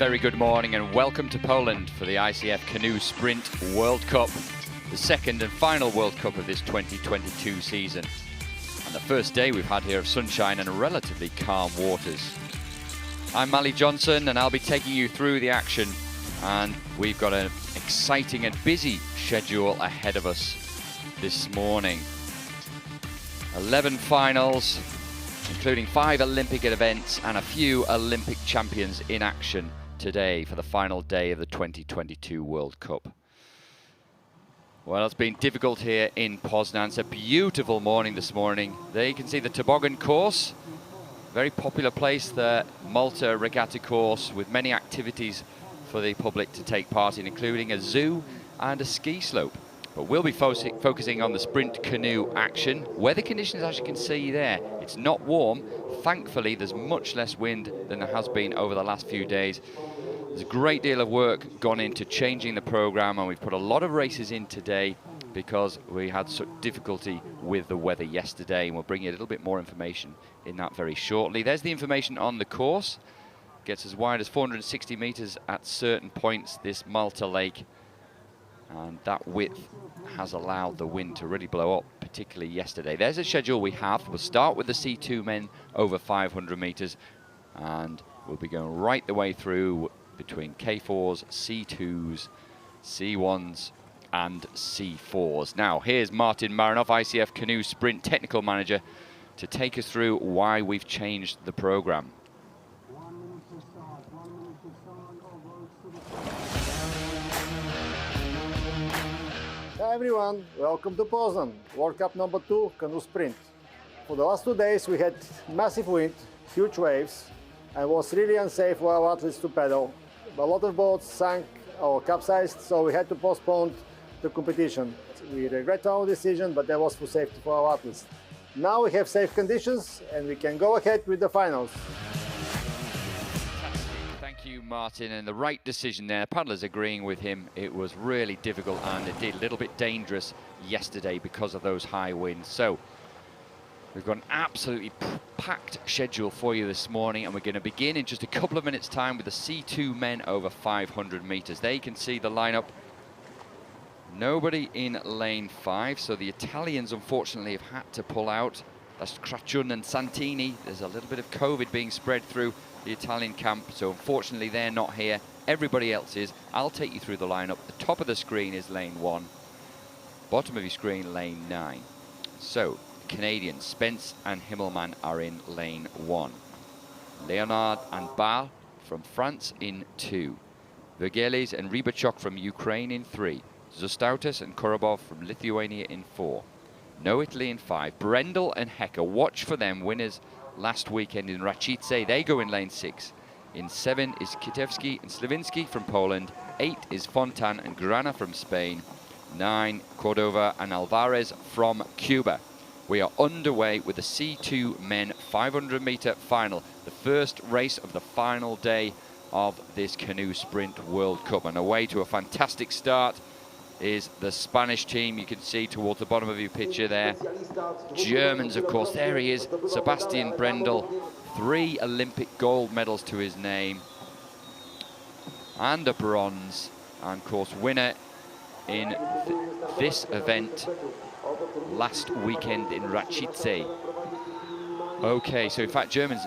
very good morning and welcome to Poland for the ICF Canoe Sprint World Cup, the second and final World Cup of this 2022 season. And the first day we've had here of sunshine and relatively calm waters. I'm Mally Johnson and I'll be taking you through the action, and we've got an exciting and busy schedule ahead of us this morning. 11 finals, including 5 Olympic events and a few Olympic champions in action today for the final day of the 2022 World Cup. Well, it's been difficult here in Poznan. It's a beautiful morning this morning. There you can see the toboggan course, very popular place, the Malta Regatta course, with many activities for the public to take part in, including a zoo and a ski slope. But we'll be focusing on the sprint canoe action. Weather conditions, as you can see there, it's not warm. Thankfully, there's much less wind than there has been over the last few days. There's a great deal of work gone into changing the program, and we've put a lot of races in today because we had such difficulty with the weather yesterday, and we'll bring you a little bit more information in that very shortly. There's the information on the course. Gets as wide as 460 meters at certain points, this Malta Lake, and that width has allowed the wind to really blow up, particularly yesterday. There's a schedule we have. We'll start with the C2 men over 500 meters, and we'll be going right the way through between K4s, C2s, C1s and C4s. Now here's Martin Marinov, ICF Canoe Sprint Technical Manager, to take us through why we've changed the program. Hi everyone, welcome to Poznan, World Cup number 2 Canoe Sprint. For the last 2 days we had massive wind, huge waves, and it was really unsafe for our athletes to pedal. A lot of boats sank or capsized, so we had to postpone the competition. We regret our decision, but that was for safety for our athletes. Now we have safe conditions and we can go ahead with the finals. Thank you, Martin, and the right decision there. Paddlers agreeing with him. It was really difficult and indeed a little bit dangerous yesterday because of those high winds. So we've got an absolutely packed schedule for you this morning, and we're going to begin in just a couple of minutes' time with the C2 men over 500 meters. There you can see the lineup. Nobody in lane 5, so the Italians unfortunately have had to pull out. That's Cracciun and Santini. There's a little bit of COVID being spread through the Italian camp, so unfortunately they're not here. Everybody else is. I'll take you through the lineup. The top of the screen is lane 1. Bottom of your screen, lane 9. So Canadians Spence and Himmelman are in lane 1. Leonard and Bal from France in 2. Vergeles and Rybachuk from Ukraine in 3. Zostautas and Korobov from Lithuania in 4. No Italy in 5. Brendel and Hecker, watch for them, winners last weekend in Racice. They go in lane 6. In 7 is Kitevski and Slavinsky from Poland. 8 is Fontan and Grana from Spain. 9, Cordova and Alvarez from Cuba. We are underway with the C2 men 500 meter final, the first race of the final day of this Canoe Sprint World Cup. And away to a fantastic start is the Spanish team. You can see towards the bottom of your picture there. Germans, of course. There he is, Sebastian Brendel. 3 Olympic gold medals to his name. And a bronze. And, of course, winner in this event last weekend in Racice. Okay, so in fact, Germans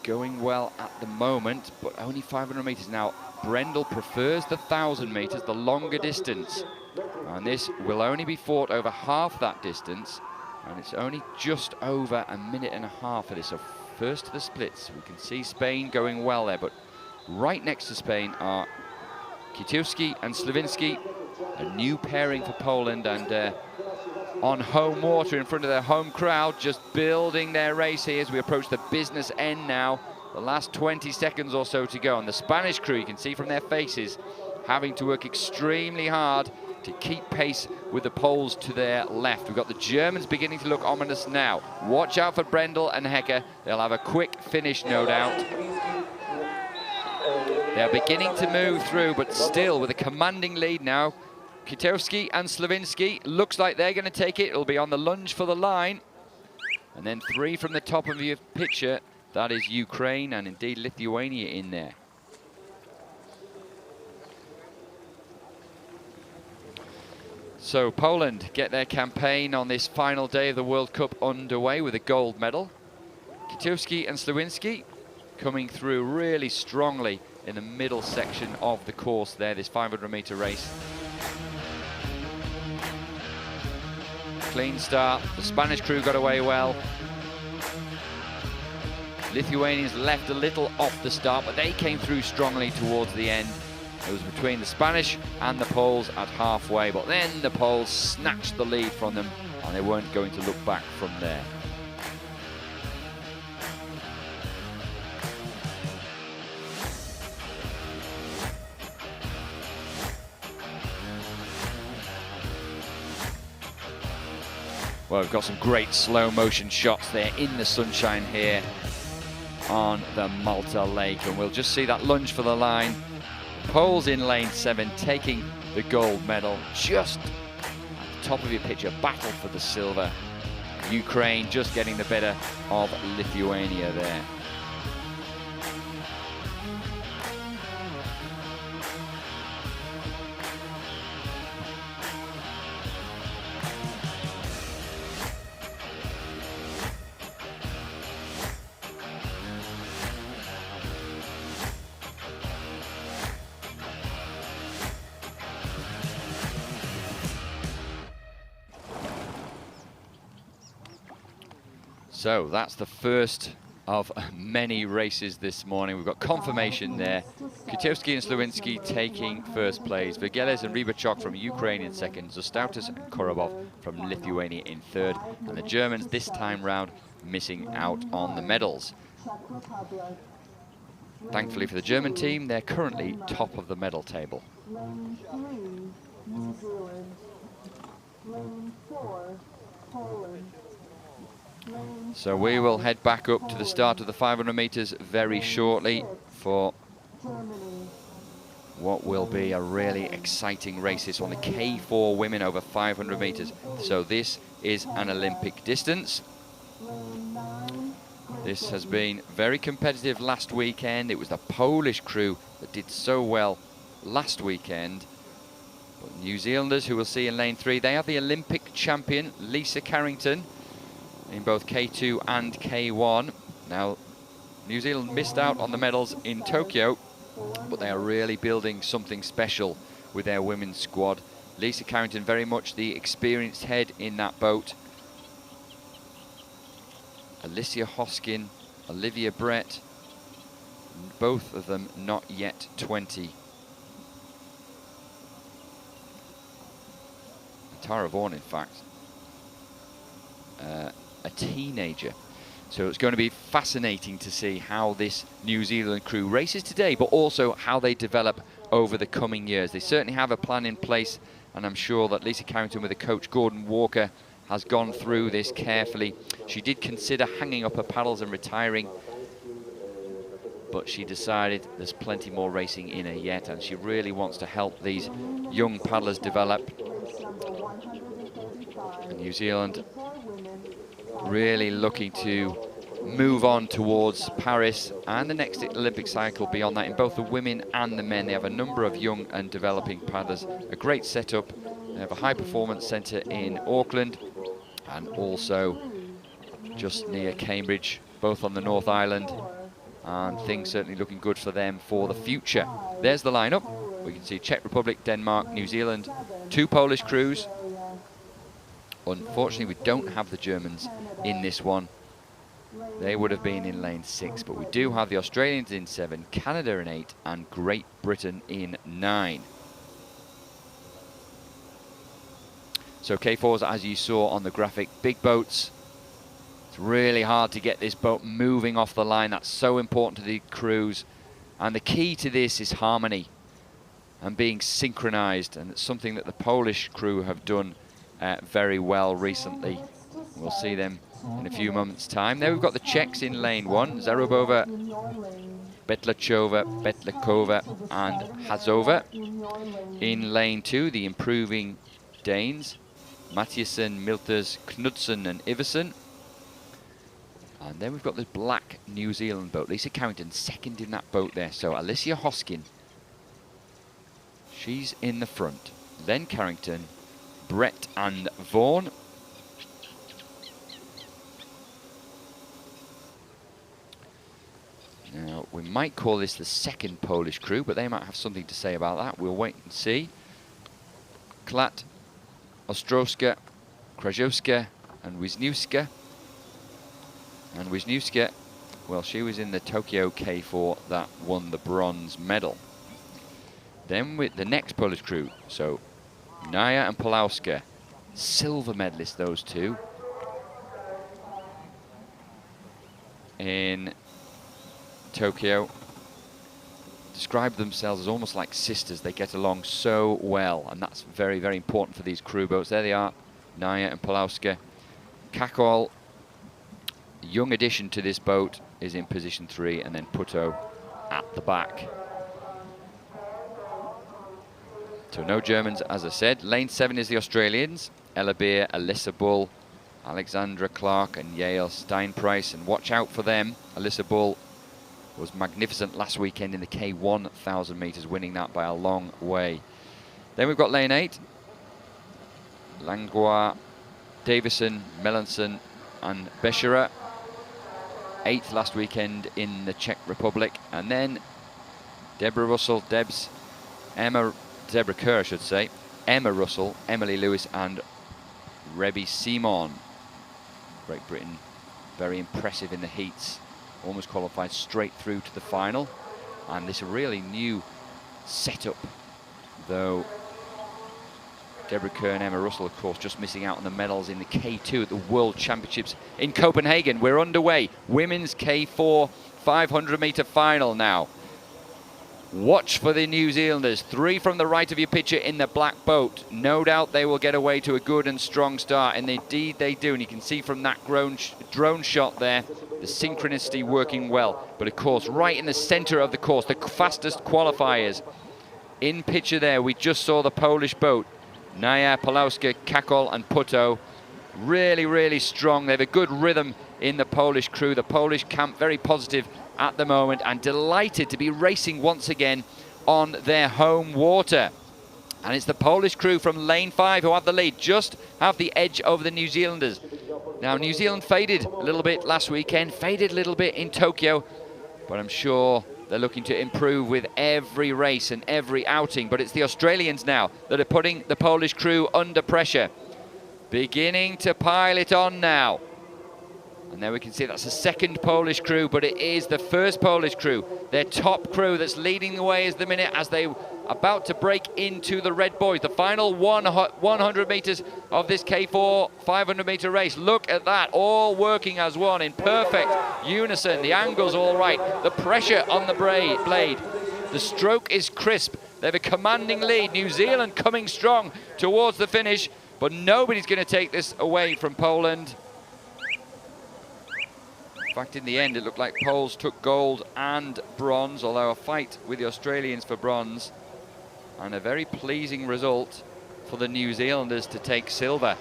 going well at the moment, but only 500 meters now. Brendel prefers the 1,000 meters, the longer distance, and this will only be fought over half that distance, and it's only just over a minute and a half for this. So first to the splits. We can see Spain going well there, but right next to Spain are Kitevski and Slavinsky, a new pairing for Poland, and on home water in front of their home crowd, just building their race here as we approach the business end now. The last 20 seconds or so to go, and the Spanish crew, you can see from their faces, having to work extremely hard to keep pace with the Poles to their left. We've got the Germans beginning to look ominous now. Watch out for Brendel and Hecker. They'll have a quick finish, no doubt. They're beginning to move through, but still with a commanding lead now. Kitevski and Slavinsky, looks like they're going to take it. It'll be on the lunge for the line. And then 3 from the top of your picture. That is Ukraine and indeed Lithuania in there. So Poland get their campaign on this final day of the World Cup underway with a gold medal. Kwiatkowski and Slawinski coming through really strongly in the middle section of the course there, this 500-meter race. Clean start. The Spanish crew got away well. Lithuanians left a little off the start, but they came through strongly towards the end. It was between the Spanish and the Poles at halfway, but then the Poles snatched the lead from them, and they weren't going to look back from there. Well, we've got some great slow motion shots there in the sunshine here on the Malta Lake, and we'll just see that lunge for the line. Poles in lane 7 taking the gold medal. Just at the top of your picture, battle for the silver. Ukraine just getting the better of Lithuania there. So that's the first of many races this morning. We've got confirmation there. Kwiatkowski and Slawinski taking first place. Vergeles and Rybachok from Ukraine in second. Zostautas and Korobov from Lithuania in third. And the Germans this time round missing out on the medals. Thankfully for the German team, they're currently top of the medal table. Lane 3, New Zealand. Lane 4, Poland. So we will head back up to the start of the 500 meters very shortly for what will be a really exciting race. This one, the K4 women over 500 meters. So this is an Olympic distance. This has been very competitive last weekend. It was the Polish crew that did so well last weekend. But New Zealanders, who we'll see in lane 3, they have the Olympic champion, Lisa Carrington, in both K2 and K1. Now, New Zealand missed out on the medals in Tokyo, but they are really building something special with their women's squad. Lisa Carrington, very much the experienced head in that boat. Alicia Hoskin, Olivia Brett, both of them not yet 20. Tara Vaughan, in fact, a teenager. So it's going to be fascinating to see how this New Zealand crew races today, but also how they develop over the coming years. They certainly have a plan in place, and I'm sure that Lisa Carrington with the coach Gordon Walker has gone through this carefully. She did consider hanging up her paddles and retiring, but she decided there's plenty more racing in her yet, and she really wants to help these young paddlers develop. And New Zealand really looking to move on towards Paris and the next Olympic cycle beyond that in both the women and the men. They have a number of young and developing paddlers, a great setup. They have a high performance centre in Auckland and also just near Cambridge, both on the North Island, and things certainly looking good for them for the future. There's the lineup. We can see Czech Republic, Denmark, New Zealand, 2 Polish crews. Unfortunately, we don't have the Germans in this one. They would have been in lane 6, but we do have the Australians in 7, Canada in 8, and Great Britain in 9. So K4s, as you saw on the graphic, big boats. It's really hard to get this boat moving off the line. That's so important to the crews. And the key to this is harmony and being synchronized, and it's something that the Polish crew have done very well recently. We'll see them in a few moments' time. There we've got the Czechs in lane 1, Zarubova, Betlachova, Betlakova and Hazova. In lane 2, the improving Danes, Mathiasen, Milters, Knudsen and Iversen. And then we've got the black New Zealand boat. Lisa Carrington second in that boat there. So Alicia Hoskin, she's in the front. Len Carrington, Brett and Vaughan. Now, we might call this the second Polish crew, but they might have something to say about that. We'll wait and see. Klat, Ostrowska, Krajewska and Wisniewska. And Wisniewska, well, she was in the Tokyo K4 that won the bronze medal. Then with the next Polish crew, so Naya and Pulowska, silver medalists, those two. In Tokyo, describe themselves as almost like sisters. They get along so well, and that's very, very important for these crew boats. There they are, Naya and Pulowska. Kakol, young addition to this boat, is in position 3, and then Puto at the back. So no Germans, as I said. Lane 7 is the Australians. Ella Beer, Alyssa Bull, Alexandra Clark and Yale Steinprice, and watch out for them. Alyssa Bull was magnificent last weekend in the K1000 metres, winning that by a long way. Then we've got lane 8. Langlois, Davison, Melanson and Becerra. 8th last weekend in the Czech Republic. And then Deborah Russell, Deborah Kerr, I should say. Emma Russell, Emily Lewis and Rebby Simon. Great Britain, very impressive in the heats. Almost qualified straight through to the final. And this really new setup, though Deborah Kerr and Emma Russell, of course, just missing out on the medals in the K2 at the World Championships in Copenhagen. We're underway. Women's K4 500-metre final now. Watch for the New Zealanders. 3 from the right of your picture in the black boat. No doubt they will get away to a good and strong start, and indeed they do. And you can see from that drone shot there, the synchronicity working well. But of course, right in the center of the course, the fastest qualifiers. In picture there, we just saw the Polish boat. Naya, Pulowska, Kakol and Puto. Really, really strong. They have a good rhythm in the Polish crew. The Polish camp very positive at the moment, and delighted to be racing once again on their home water. And it's the Polish crew from lane 5 who have the lead, just have the edge over the New Zealanders. Now, New Zealand faded a little bit last weekend, faded a little bit in Tokyo, but I'm sure they're looking to improve with every race and every outing. But it's the Australians now that are putting the Polish crew under pressure. Beginning to pile it on now. And there we can see that's the second Polish crew, but it is the first Polish crew, their top crew, that's leading the way as the minute as they about to break into the red boys. The final 100 metres of this K4 500-metre race. Look at that, all working as one in perfect unison. The angle's all right, the pressure on the blade. The stroke is crisp. They have a commanding lead. New Zealand coming strong towards the finish, but nobody's going to take this away from Poland. In fact, in the end, it looked like Poles took gold and bronze, although a fight with the Australians for bronze, and a very pleasing result for the New Zealanders to take silver.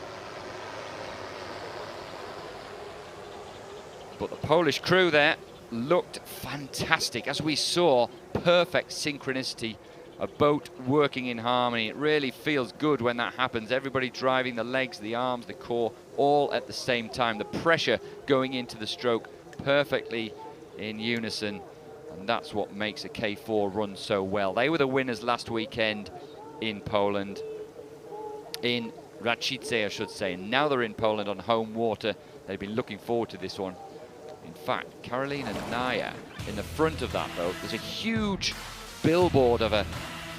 But the Polish crew there looked fantastic, as we saw, perfect synchronicity, a boat working in harmony. It really feels good when that happens. Everybody driving the legs, the arms, the core, all at the same time. The pressure going into the stroke perfectly in unison, and that's what makes a K4 run so well. They were the winners last weekend in Poland, in Racice, I should say, and now they're in Poland on home water. They've been looking forward to this one. In fact, Karolina Naya in the front of that boat. There's a huge billboard of her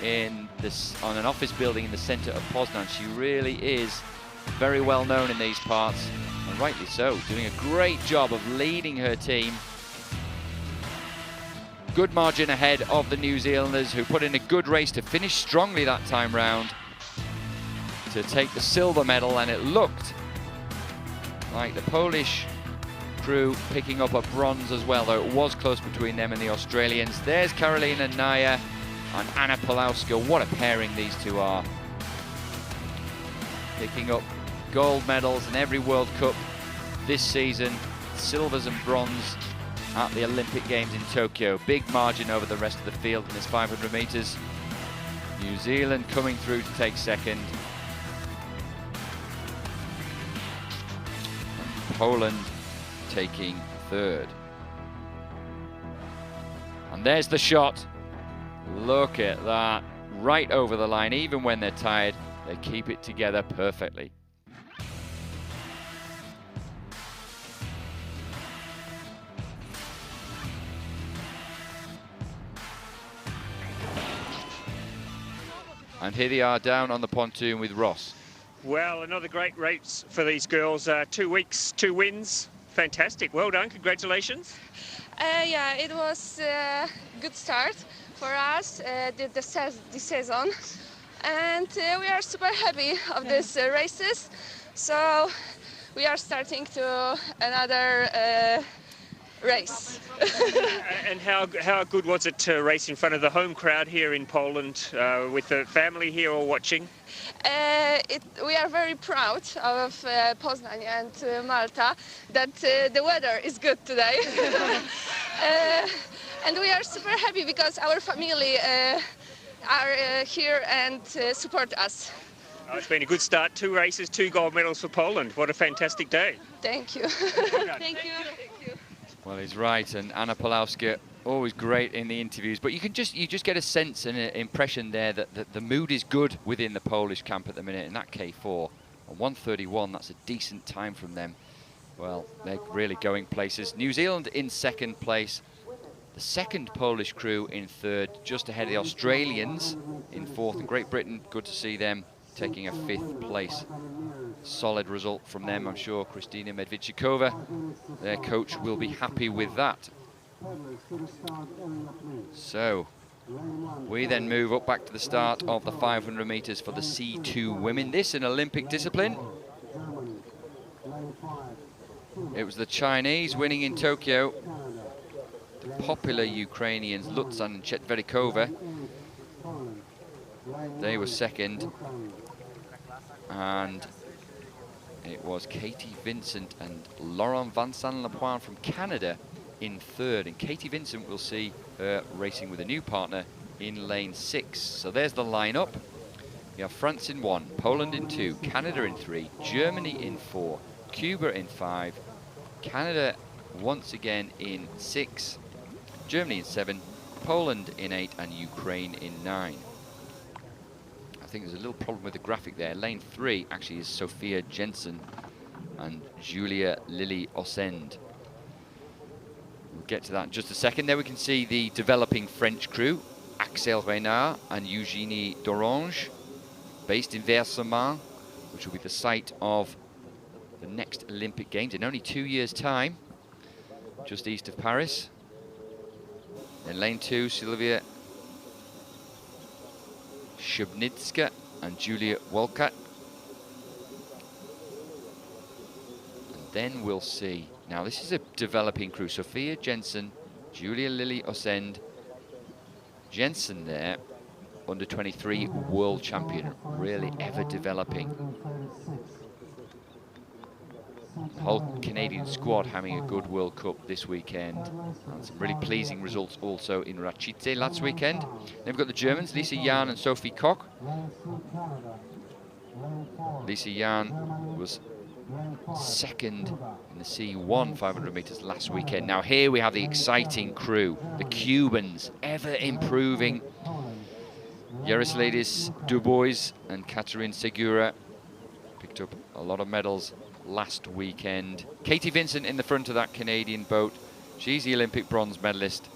on an office building in the center of Poznan. She really is very well known in these parts, and rightly so, doing a great job of leading her team. Good margin ahead of the New Zealanders, who put in a good race to finish strongly that time round to take the silver medal, and it looked like the Polish crew picking up a bronze as well, though it was close between them and the Australians. There's Karolina Naya and Anna Pulowska. What a pairing these two are. Picking up gold medals in every World Cup this season. silvers and bronze at the Olympic Games in Tokyo. Big margin over the rest of the field in this 500 meters. New Zealand coming through to take second. And Poland taking third. And there's the shot. Look at that. Right over the line. Even when they're tired, they keep it together perfectly. And here they are down on the pontoon with Ross. Well, another great race for these girls. 2 weeks, 2 wins. Fantastic. Well done. Congratulations. Yeah, it was a good start for us the season. And we are super happy of these races. So we are starting to another race. And how good was it to race in front of the home crowd here in Poland with the family here all watching? We are very proud of Poznan and Malta that the weather is good today. And we are super happy because our family are here and support us. Oh, it's been a good start. 2 races, 2 gold medals for Poland. What a fantastic day. Thank you. Thank you. Well, he's right, and Anna Palowska, always great in the interviews, but you just get a sense and an impression there that the mood is good within the Polish camp at the minute. In that K4, on 1:31, that's a decent time from them. Well, they're really going places. New Zealand in second place, the second Polish crew in third, just ahead of the Australians in fourth, and Great Britain, good to see them taking a 5th place. Solid result from them, I'm sure. Kristina Medvedchikova, their coach, will be happy with that. So we then move up back to the start of the 500 meters for the C2 women. This an Olympic discipline. It was the Chinese winning in Tokyo. The popular Ukrainians Lutzan and Chetverikova, they were second. And it was Katie Vincent and Laurent Vincent-Lepoint from Canada in third. And Katie Vincent, will see her racing with a new partner in lane 6. So there's the lineup. We have France in 1, Poland in 2, Canada in 3, Germany in 4, Cuba in 5, Canada once again in 6, Germany in 7, Poland in 8, and Ukraine in 9. I think there's a little problem with the graphic there. Lane 3 actually is Sophia Jensen and Julia Lily Osend. We'll get to that in just a second. There we can see the developing French crew, Axel Reynard and Eugénie Dorange, based in Versemont, which will be the site of the next Olympic Games in only 2 years' time, just east of Paris. In lane 2, Sylvia Shubnitska and Julia Wolkat. And then we'll see. Now this is a developing crew. Sophia Jensen, Julia Lily Osend. Jensen there, under 23 world champion, really ever developing. The whole Canadian squad having a good World Cup this weekend, and some really pleasing results also in Rachice last weekend. Then we've got the Germans, Lisa Jahn and Sophie Koch. Lisa Jahn was second in the C1 500 meters last weekend. Now here we have the exciting crew, the Cubans, ever improving. Yaroslavdis Dubois and Katerine Segura picked up a lot of medals last weekend. Katie Vincent in the front of that Canadian boat. She's the Olympic bronze medalist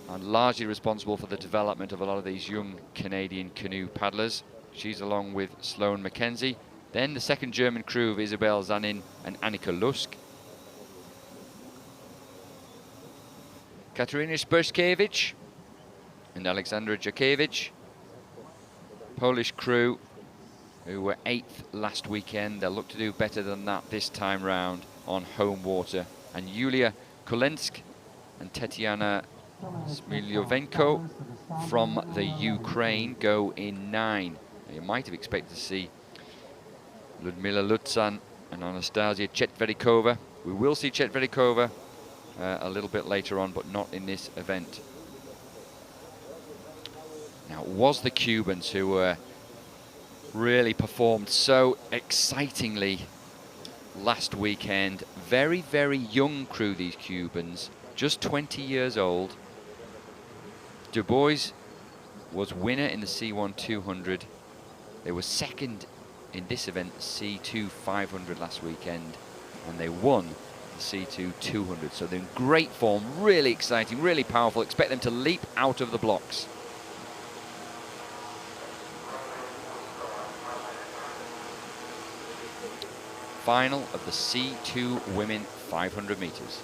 and largely responsible for the development of a lot of these young Canadian canoe paddlers. She's along with Sloane Mackenzie. Then the second German crew of Isabel Zanin and Annika Lusk. Katarina Spurskiewicz and Alexandra Jakiewicz. Polish crew who were 8th last weekend. They'll look to do better than that this time round on home water. And Yulia Kolensk and Tetiana Smilyovenko from the Ukraine go in 9. Now, you might have expected to see Ludmila Lutzan and Anastasia Chetverikova We will see Chetverikova a little bit later on, but not in this event. Now, it was the Cubans who really performed so excitingly last weekend. Very, very young crew, these Cubans, just 20 years old. Du Bois was winner in the C1 200. They were second in this event, C2 500 last weekend, and they won the C2 200. So they're in great form, really exciting, really powerful. Expect them to leap out of the blocks. Final of the C2 women 500 meters.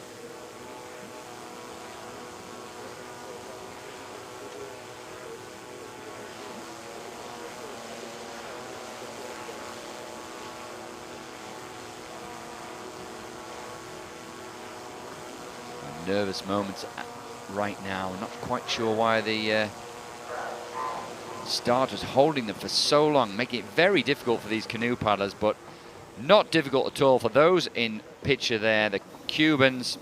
Nervous moments right now. Not quite sure why the starters holding them for so long, making it very difficult for these canoe paddlers, but not difficult at all for those in picture there. The Cubans,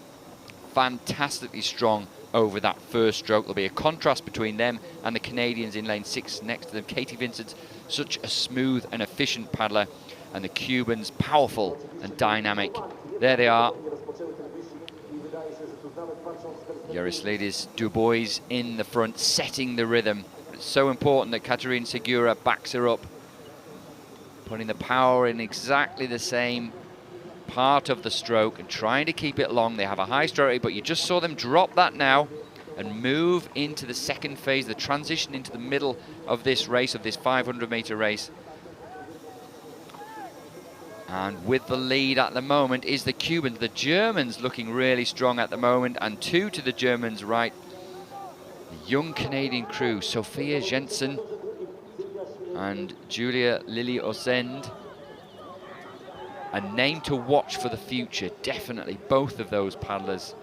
fantastically strong over that first stroke. There'll be a contrast between them and the Canadians in lane 6 next to them. Katie Vincent, such a smooth and efficient paddler, and the Cubans, powerful and dynamic. There they are. Yarislidis Du Bois in the front, setting the rhythm. It's so important that Katerina Segura backs her up, putting the power in exactly the same part of the stroke and trying to keep it long. They have a high stroke rate, but you just saw them drop that now and move into the second phase, the transition into the middle of this race, of this 500-meter race. And with the lead at the moment is the Cubans. The Germans looking really strong at the moment, and two to the Germans' right. The young Canadian crew, Sophia Jensen and Julia Lily Osend. A name to watch for the future, definitely, both of those paddlers.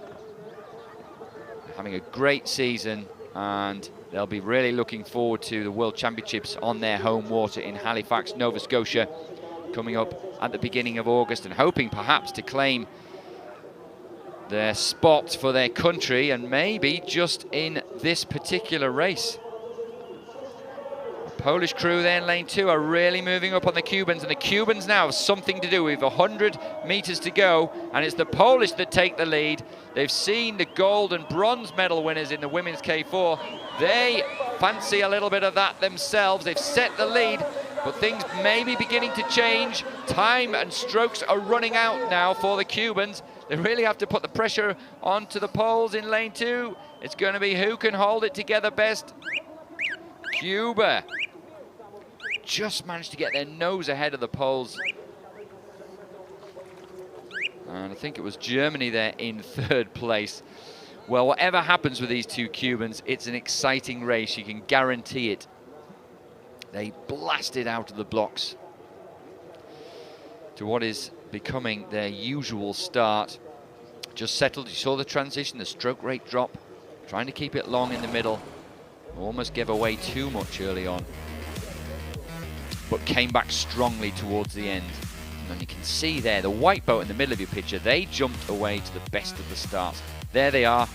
Having a great season, and they'll be really looking forward to the World Championships on their home water in Halifax, Nova Scotia, coming up at the beginning of August, and hoping perhaps to claim their spot for their country, and maybe just in this particular race. The Polish crew there in lane 2 are really moving up on the Cubans, and the Cubans now have something to do. We've 100 meters to go, and it's the Polish that take the lead. They've seen the gold and bronze medal winners in the women's K4. They fancy a little bit of that themselves. They've set the lead, but things may be beginning to change. Time and strokes are running out now for the Cubans. They really have to put the pressure onto the Poles in lane 2. It's going to be who can hold it together best. Cuba just managed to get their nose ahead of the Poles. And I think it was Germany there in 3rd place. Well, whatever happens with these two Cubans, it's an exciting race. You can guarantee it. They blasted out of the blocks to what is becoming their usual start. Just settled. You saw the transition, the stroke rate drop, trying to keep it long in the middle. Almost gave away too much early on, but came back strongly towards the end. And you can see there, the white boat in the middle of your picture, they jumped away to the best of the starts. There they are.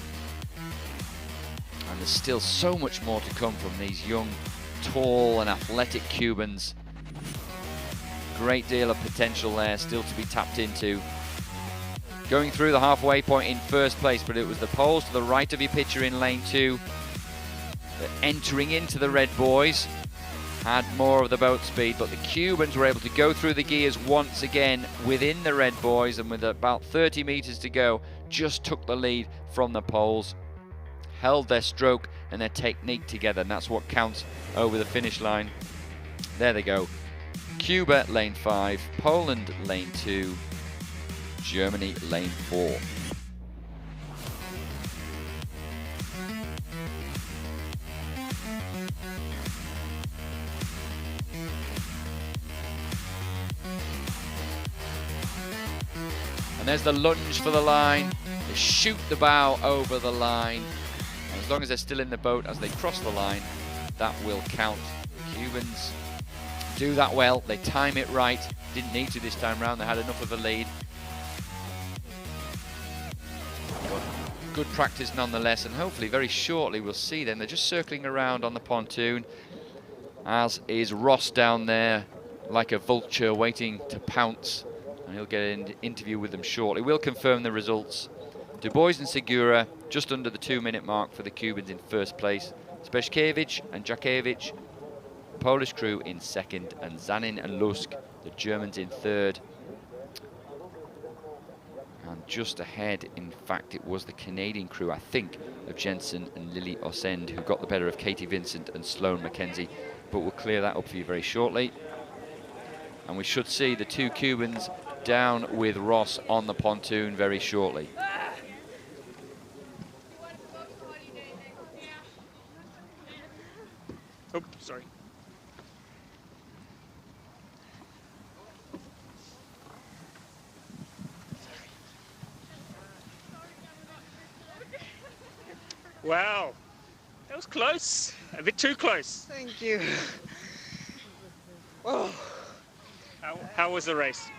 And there's still so much more to come from these young, tall and athletic Cubans. Great deal of potential there still to be tapped into. Going through the halfway point in 1st place, but it was the Poles to the right of your picture in lane 2. They're entering into the red boys. Had more of the boat speed, but the Cubans were able to go through the gears once again within the red boys, and with about 30 meters to go, just took the lead from the Poles. Held their stroke and their technique together, and that's what counts over the finish line. There they go. Cuba lane 5, Poland lane 2, Germany lane 4. And there's the lunge for the line. They shoot the bow over the line. And as long as they're still in the boat as they cross the line, that will count. Cubans do that well. They time it right. Didn't need to this time round. They had enough of a lead. good practice nonetheless, and hopefully very shortly we'll see them. They're just circling around on the pontoon, as is Ross down there like a vulture waiting to pounce, and he'll get an interview with them shortly. We'll confirm the results. Du Bois and Segura just under the 2-minute mark for the Cubans in first place. Speshkevich and Jakevich, Polish crew, in second, and Zanin and Lusk, the Germans, in third. And just ahead, in fact, it was the Canadian crew, I think, of Jensen and Lily Osend, who got the better of Katie Vincent and Sloane Mackenzie. But we'll clear that up for you very shortly. And we should see the two Cubans down with Ross on the pontoon very shortly. Oh, sorry. Wow, that was close. A bit too close. Thank you. Oh, How was the race?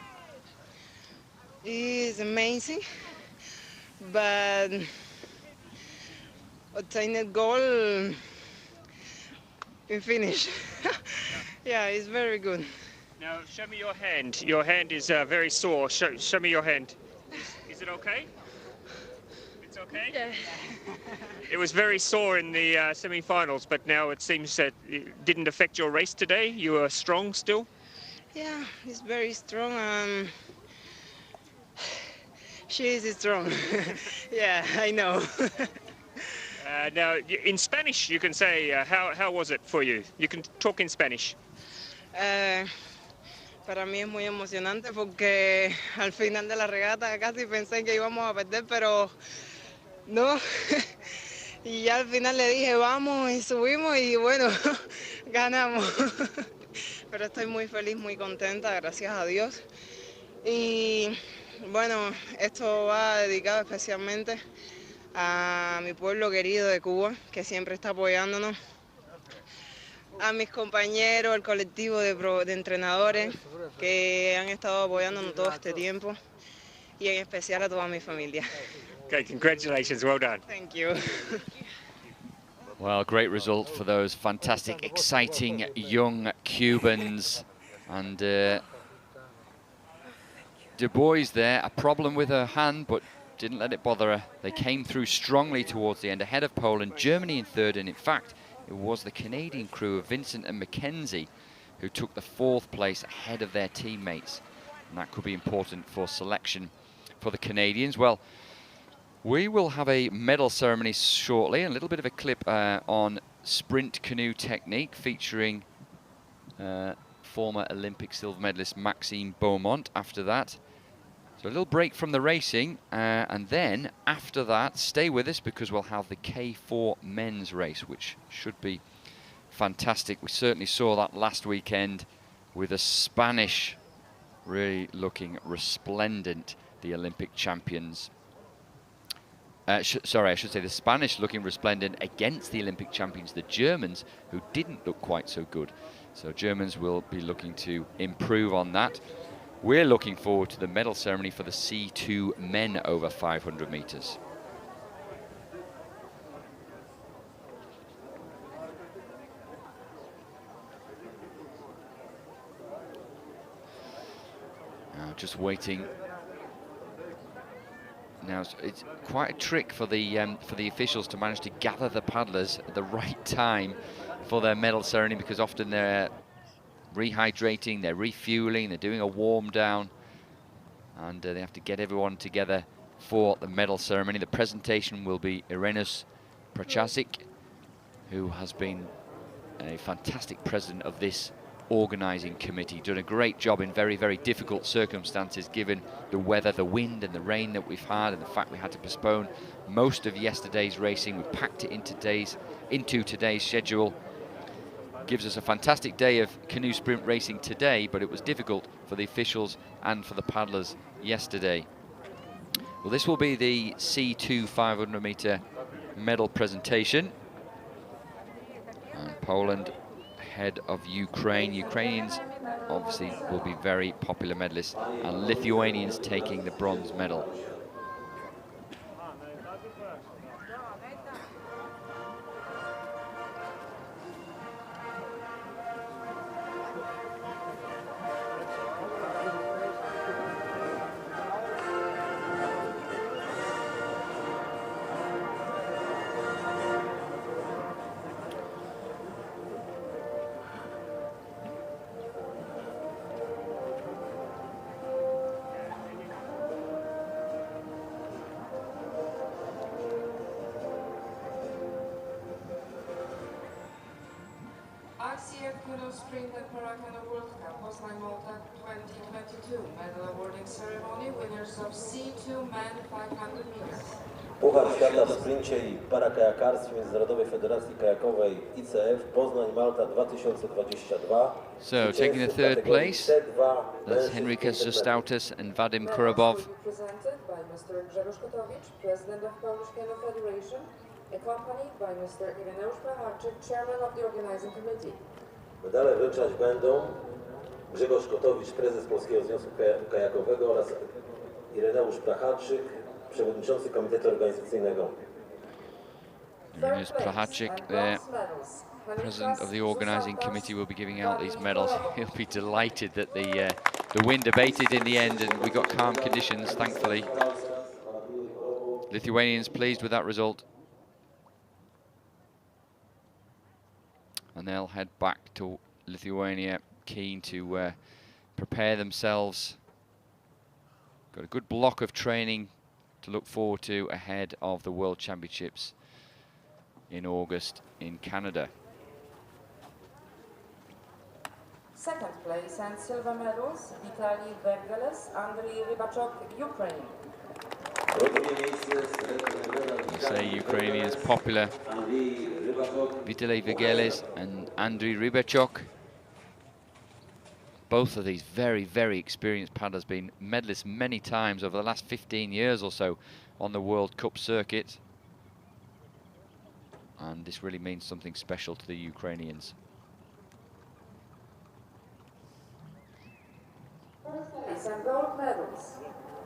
it's amazing, but obtained goal in finish. Yeah, it's very good. Now, show me your hand. Your hand is very sore. Show me your hand. Is it okay? It's okay? Yeah. It was very sore in the semi-finals, but now it seems that it didn't affect your race today. You were strong still? Yeah, it's very strong. She is strong. Yeah, I know. Now, in Spanish, you can say, how was it for you? You can talk in Spanish. Para mí es muy emocionante porque al final de la regata casi pensé que íbamos a perder, pero no. Y ya al final le dije vamos y subimos y bueno, ganamos. Pero estoy muy feliz, muy contenta, gracias a Dios. Y bueno, esto va dedicado especialmente a mi pueblo querido de Cuba, que siempre está apoyándonos. A mis compañeros, al colectivo de entrenadores que han estado apoyándonos todo este tiempo. Y en especial a toda mi familia. Okay, congratulations, well done. Thank you. Well, great result for those fantastic, exciting young Cubans. And Du Bois there, a problem with her hand, but didn't let it bother her. They came through strongly towards the end, ahead of Poland, Germany in third, and in fact, it was the Canadian crew of Vincent and Mackenzie who took the 4th place ahead of their teammates. And that could be important for selection for the Canadians. Well, we will have a medal ceremony shortly, and a little bit of a clip on sprint canoe technique featuring former Olympic silver medalist Maxime Beaumont after that. So a little break from the racing, and then after that, stay with us because we'll have the K4 men's race, which should be fantastic. We certainly saw that last weekend with the Spanish really looking resplendent, the Olympic champions. Sorry, I should say the Spanish looking resplendent against the Olympic champions, the Germans, who didn't look quite so good. So Germans will be looking to improve on that. We're looking forward to the medal ceremony for the C2 men over 500 meters. Now just waiting. Now it's quite a trick for the officials to manage to gather the paddlers at the right time for their medal ceremony, because often they're rehydrating, they're refueling, they're doing a warm down, and they have to get everyone together for the medal ceremony. The presentation will be Irenas Prochasic, who has been a fantastic president of this organising committee, done a great job in very, very difficult circumstances given the weather, the wind and the rain that we've had, and the fact we had to postpone most of yesterday's racing. We've packed it into today's schedule. Gives us a fantastic day of canoe sprint racing today, but it was difficult for the officials and for the paddlers yesterday. Well, this will be the C2 500 meter medal presentation. And Poland ahead of Ukraine. Ukrainians obviously will be very popular medalists, and Lithuanians taking the bronze medal. ICF Canoe Sprint and Paracanoe World Cup Poznan Malta 2022 medal awarding ceremony, winners of C2 men 500 meters. Puchar Świata w sprincie i parakajakarstwie Międzynarodowej Federacji Kajakowej ICF Poznań Malta 2022. So taking the third place, that's Henryka Sostautas and Vadim Kurabov. Presented by Mr. Grzegorz Kotowicz, President of Polish Canoe Federation, accompanied by Mr. Ireneusz Placharczyk, Chairman of the Organizing Committee. Medale wręczać będą Grzegorz Kotowicz, prezes Polskiego Związku Kajakowego oraz Ireneusz Placharczyk, przewodniczący Komitetu Organizacyjnego. Ireneusz Placharczyk, the president of the organising committee, will be giving out these medals. He'll be delighted that the wind abated in the end and we got calm conditions, thankfully. Lithuanians pleased with that result. And they'll head back to Lithuania, keen to prepare themselves. Got a good block of training to look forward to ahead of the World Championships in August in Canada. Second place and silver medals, Vitaly Vergeles, Andriy Rybachok, Ukraine. You say Ukrainians popular. Vitaly Vergeles and Andriy Rybachok. Both of these very, very experienced paddlers, been medalists many times over the last 15 years or so on the World Cup circuit. And this really means something special to the Ukrainians. And gold medals,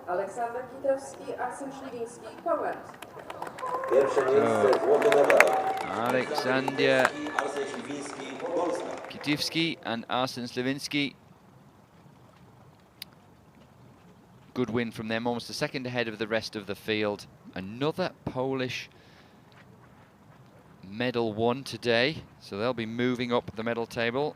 Aleksander Kitewski, Arsен Śliwiński, Poland. Aleksander Kitewski and Arsен Śliwiński. Good win from them, almost a second ahead of the rest of the field. Another Polish medal won today, so they'll be moving up the medal table.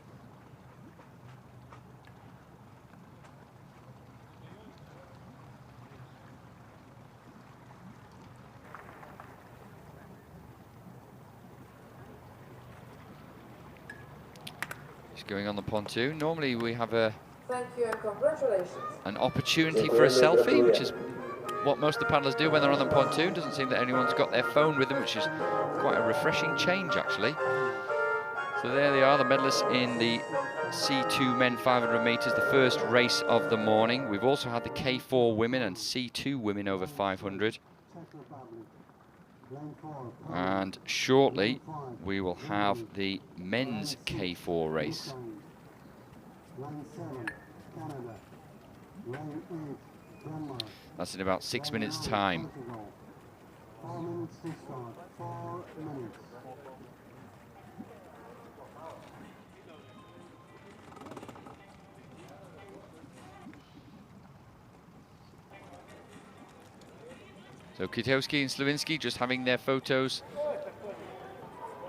Going on the pontoon. Normally we have Thank you and congratulations. An opportunity for a selfie, which is what most of the paddlers do when they're on the pontoon. Doesn't seem that anyone's got their phone with them, which is quite a refreshing change, actually. So there they are, the medalists in the C2 men 500 metres, the first race of the morning. We've also had the K4 women and C2 women over 500. And shortly we will have the men's K4 race. That's in about 6 minutes' time. So Kitowski and Slawinski just having their photos.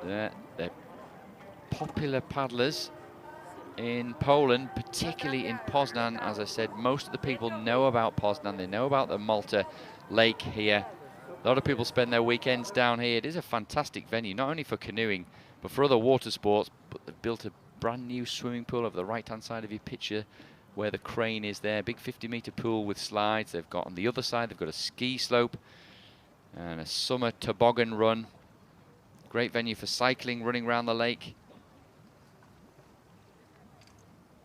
They're popular paddlers in Poland, particularly in Poznan. As I said, most of the people know about Poznan. They know about the Malta Lake here. A lot of people spend their weekends down here. It is a fantastic venue, not only for canoeing, but for other water sports. But they've built a brand new swimming pool over the right-hand side of your picture, where the crane is there. Big 50-meter pool with slides. They've got on the other side, they've got a ski slope and a summer toboggan run. Great venue for cycling, running around the lake.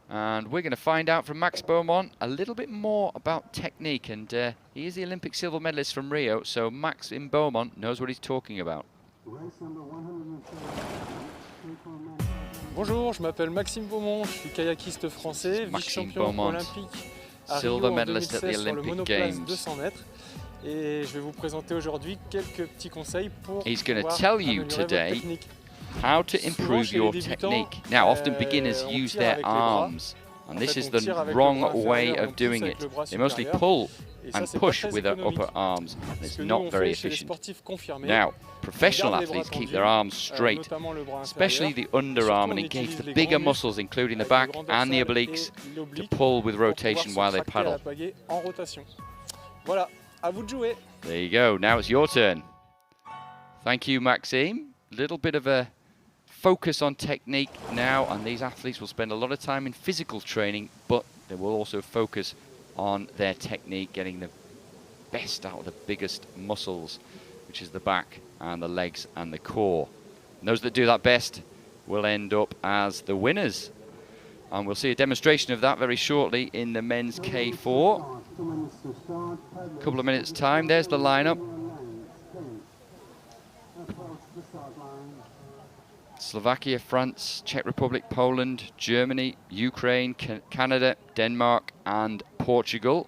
And we're going to find out from Max Beaumont a little bit more about technique. And he is the Olympic silver medalist from Rio, so Max in Beaumont knows what he's talking about. Bonjour, je m'appelle Maxime Beaumont, je suis kayakiste français, vice-champion olympique à Rio en 2016 sur le monoplace 200 mètres. Et je vais vous présenter aujourd'hui quelques petits conseils pour pouvoir améliorer votre technique. How to improve your technique. Now, often beginners use their arms, and this is the wrong way of doing it. They mostly pull and push with their upper arms. It's not very efficient. Now, professional athletes keep their arms straight, especially the underarm, and engage the bigger muscles, including the back and the obliques, to pull with rotation while they paddle. There you go. Now it's your turn. Thank you, Maxime. Little bit of a focus on technique now, and these athletes will spend a lot of time in physical training, but they will also focus on their technique, getting the best out of the biggest muscles, which is the back and the legs and the core. And those that do that best will end up as the winners. And we'll see a demonstration of that very shortly in the men's K4. A couple of minutes time. There's the lineup. Slovakia, France, Czech Republic, Poland, Germany, Ukraine, Canada, Denmark and Portugal.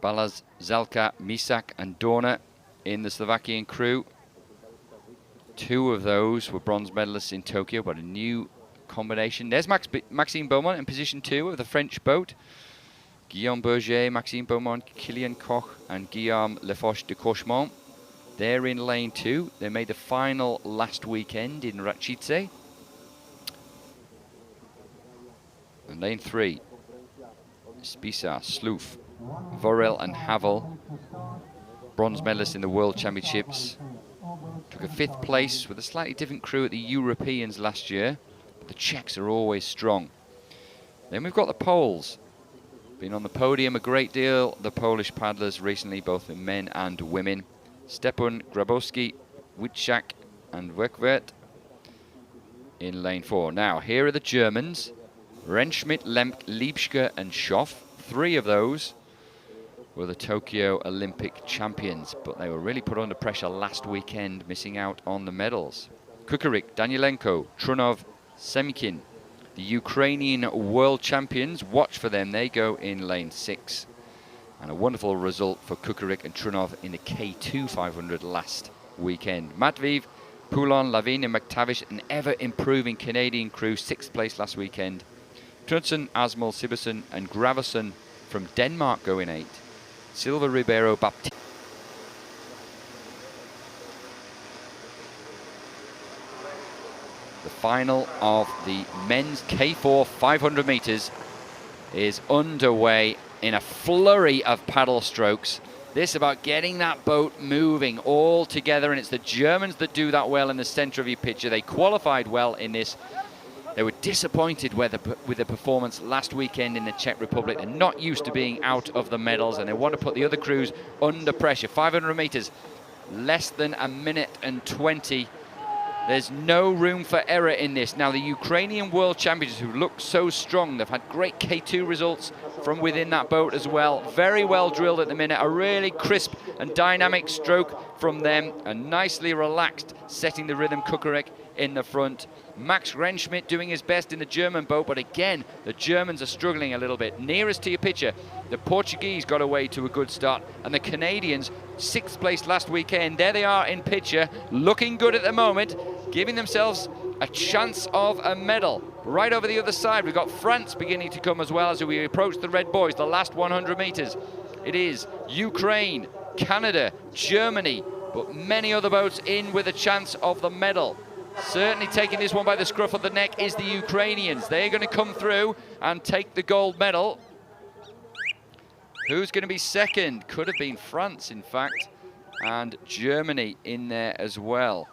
Balaz, Zelka, Misak and Dorna in the Slovakian crew. 2 of those were bronze medalists in Tokyo, but a new combination. There's Maxime Beaumont in position 2 of the French boat. Guillaume Berger, Maxime Beaumont, Kilian Koch and Guillaume Lefoche de Cauchemont. They're in lane 2. They made the final last weekend in Račice. And lane 3, Spisa, Sloof, Vorel and Havel, bronze medalists in the World Championships. Took a 5th place with a slightly different crew at the Europeans last year, but the Czechs are always strong. Then we've got the Poles. Been on the podium a great deal, the Polish paddlers recently, both in men and women. Stepan Grabowski, Witschak and Werkwert in lane 4. Now, here are the Germans. Rentschmidt, Lemke, Liebschke and Schoff. 3 of those were the Tokyo Olympic champions, but they were really put under pressure last weekend, missing out on the medals. Kukarik, Danielenko, Trunov, Semkin. The Ukrainian world champions, watch for them, they go in lane 6. And a wonderful result for Kukarik and Trunov in the K2 500 last weekend. Matviv, Poulon, Lavigne and McTavish, an ever-improving Canadian crew, 6th place last weekend. Knudsen, Asmol, Siversen and Graversen from Denmark go in 8. Silva, Ribeiro, Baptiste. The final of the men's K4 500 meters is underway in a flurry of paddle strokes. This about getting that boat moving all together, and it's the Germans that do that well in the center of your picture. They qualified well in this. They were disappointed with the performance last weekend in the Czech Republic. They're not used to being out of the medals, and they want to put the other crews under pressure. 500 meters, less than a minute and 20. There's no room for error in this. Now, the Ukrainian world champions, who look so strong, they've had great K2 results from within that boat as well. Very well drilled at the minute. A really crisp and dynamic stroke from them. And nicely relaxed, setting the rhythm, Kukarik in the front. Max Rentschmidt doing his best in the German boat, but again, the Germans are struggling a little bit. Nearest to your picture, the Portuguese got away to a good start, and the Canadians, 6th place last weekend. There they are in picture, looking good at the moment, giving themselves a chance of a medal. Right over the other side, we've got France beginning to come as well as we approach the red boys, the last 100 meters. It is Ukraine, Canada, Germany, but many other boats in with a chance of the medal. Certainly taking this one by the scruff of the neck is the Ukrainians. They're going to come through and take the gold medal. Who's going to be second? Could have been France, in fact, and Germany in there as well.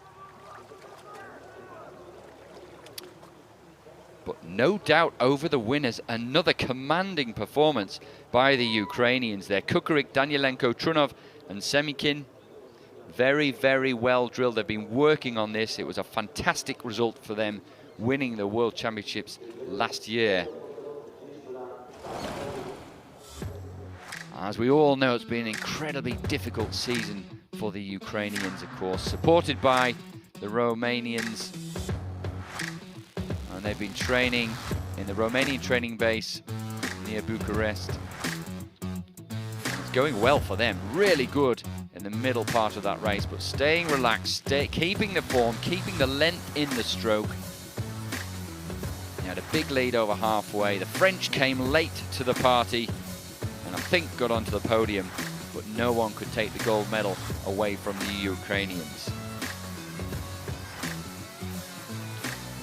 But no doubt over the winners, another commanding performance by the Ukrainians there. Kukarik, Danielenko, Trunov and Semkin. Very, very well drilled. They've been working on this. It was a fantastic result for them, winning the World Championships last year. As we all know, it's been an incredibly difficult season for the Ukrainians, of course, supported by the Romanians. And they've been training in the Romanian training base near Bucharest. It's going well for them, really good in the middle part of that race, but staying relaxed, keeping the form, keeping the length in the stroke. He had a big lead over halfway. The French came late to the party and I think got onto the podium, but no one could take the gold medal away from the Ukrainians.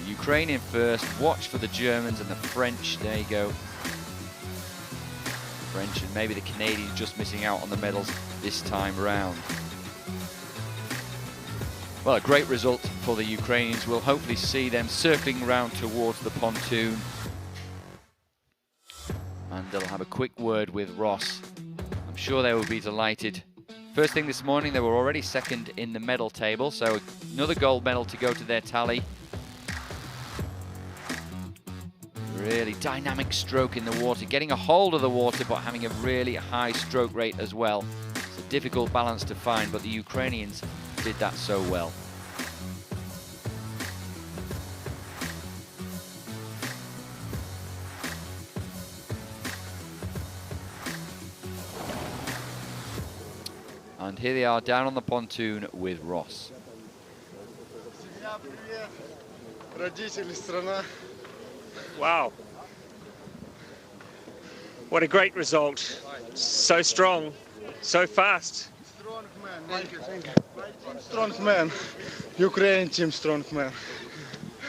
The Ukrainian first, watch for the Germans and the French. There you go. French and maybe the Canadians just missing out on the medals this time round. Well, a great result for the Ukrainians. We'll hopefully see them circling around towards the pontoon. And they'll have a quick word with Ross. I'm sure they will be delighted. First thing this morning, they were already second in the medal table, so another gold medal to go to their tally. Really dynamic stroke in the water, getting a hold of the water, but having a really high stroke rate as well. It's a difficult balance to find, but the Ukrainians did that so well. And here they are down on the pontoon with Ross. Wow. What a great result. So strong, so fast. Strong man, thank you. Strong man. Ukrainian team, strong man.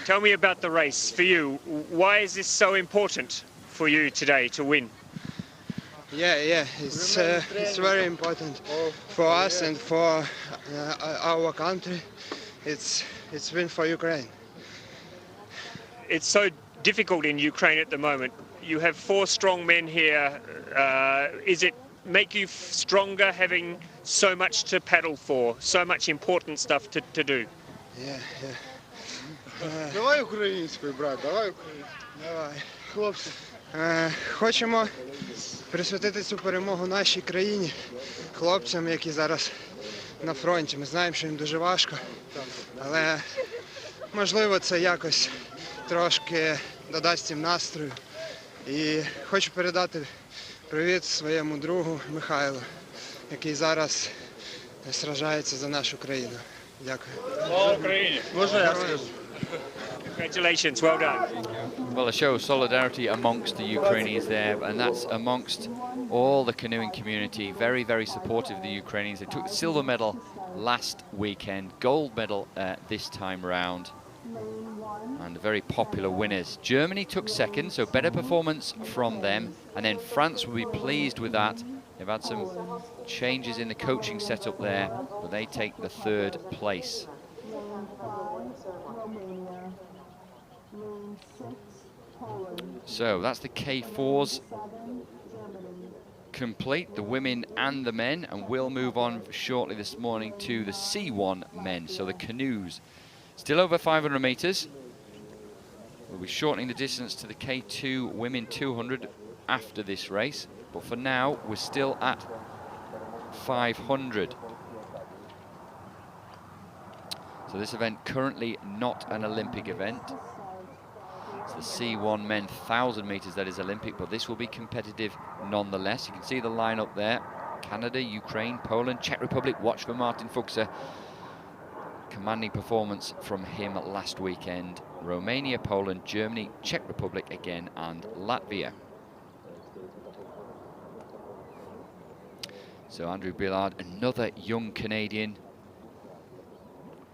Tell me about the race for you. Why is this so important for you today to win? Yeah, it's very important for us and for our country. It's win for Ukraine. It's so difficult in Ukraine at the moment. You have 4 strong men here. Is it make you stronger having so much to paddle for, so much important stuff to do? Yeah. Давай українською, брат, давай українською. Давай. Хлопці. Хочемо присвятити цю перемогу нашій країні, хлопцям, які зараз на фронті. Ми знаємо, що їм дуже важко, але можливо це якось трошки додасть їм настрою. І хочу передати привіт своєму другу Михайлу, який зараз сражається за нашу країну. Дякую. Слава Україні! Можна я скажу? Congratulations, well done. Well, a show of solidarity amongst the Ukrainians there, and that's amongst all the canoeing community. Very, very supportive of the Ukrainians. They took the silver medal last weekend, gold medal this time round, and very popular winners. Germany took second, so better performance from them, and then France will be pleased with that. They've had some changes in the coaching setup there, but they take the 3rd place. So that's the K4s complete, the women and the men, and we'll move on shortly this morning to the C1 men, so the canoes. Still over 500 meters. We'll be shortening the distance to the K2 women 200 after this race, but for now we're still at 500. So this event currently not an Olympic event. It's the C1 men 1,000 meters that is Olympic, but this will be competitive nonetheless. You can see the lineup there: Canada, Ukraine, Poland, Czech Republic. Watch for Martin Fuchser. Commanding performance from him last weekend. Romania, Poland, Germany, Czech Republic again, and Latvia. So Andrew Billard, another young Canadian,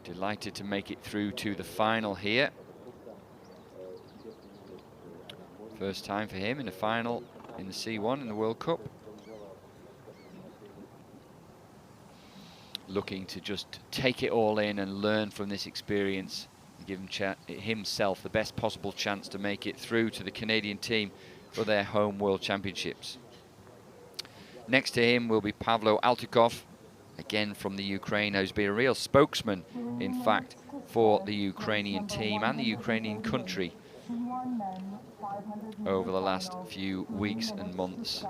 delighted to make it through to the final here. First time for him in a final in the C1 in the World Cup. Looking to just take it all in and learn from this experience and give himself the best possible chance to make it through to the Canadian team for their home World Championships. Next to him will be Pavlo Altikov, again from the Ukraine, who's been a real spokesman, in fact, for the Ukrainian team and the Ukrainian country over the last few weeks and months.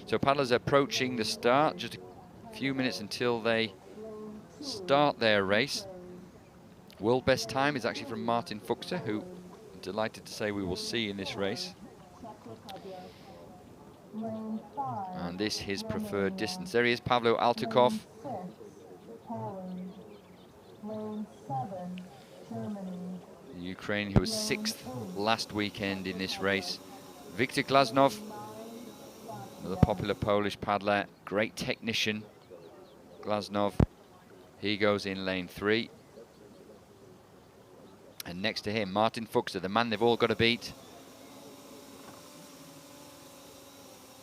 So paddlers approaching the start, just a few minutes until they start their race. World best time is actually from Martin Fuchser, who I'm delighted to say we will see in this race. And this his preferred distance. There he is, Pavlo Altikov. The Ukraine, who was 6th last weekend in this race. Viktor Glaznov, another popular Polish paddler, great technician. Glaznov, he goes in lane 3. And next to him, Martin Fuchser, the man they've all got to beat.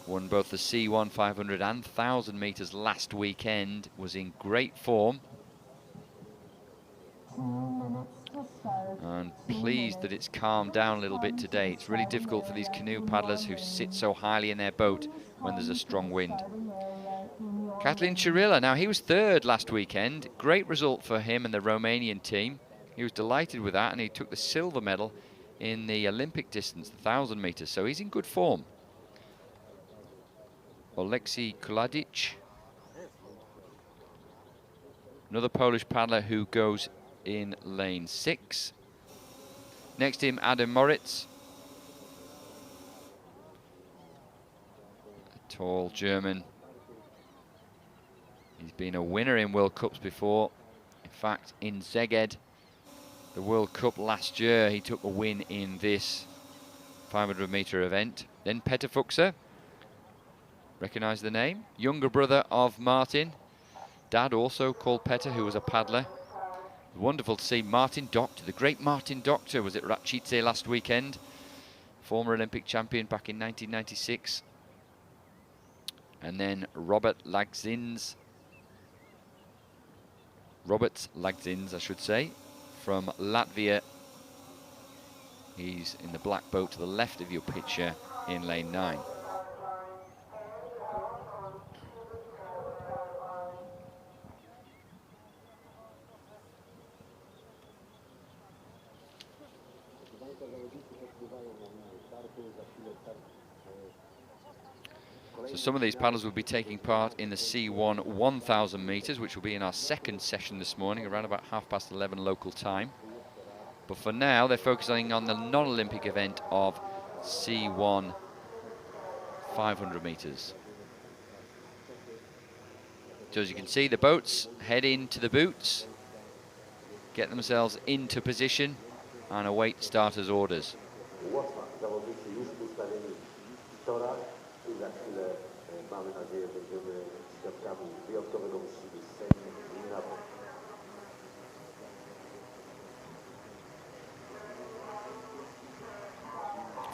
Won both the C1 500 and 1,000 meters last weekend. Was in great form. And pleased that it's calmed down a little bit today. It's really difficult for these canoe paddlers who sit so highly in their boat when there's a strong wind. Cătălin Cirilă, now he was third last weekend. Great result for him and the Romanian team. He was delighted with that, and he took the silver medal in the Olympic distance, the 1,000 meters, so he's in good form. Oleksiy Kuladic, another Polish paddler who goes in lane 6. Next to him, Adam Moritz, a tall German. He's been a winner in World Cups before. In fact, in Szeged, the World Cup last year, he took a win in this 500-meter event. Then Peter Fuchser, recognise the name, younger brother of Martin. Dad also called Peter, who was a paddler. Wonderful to see Martin Doctor, the great Martin Doctor, was at Račice last weekend. Former Olympic champion back in 1996. And then Robert Lagzins, I should say, from Latvia. He's in the black boat to the left of your picture in lane 9. So some of these paddlers will be taking part in the C1 1,000 meters, which will be in our second session this morning, around about 11:30 local time. But for now, they're focusing on the non-Olympic event of C1 500 meters. So as you can see, the boats head into the boots, get themselves into position, and await starters' orders.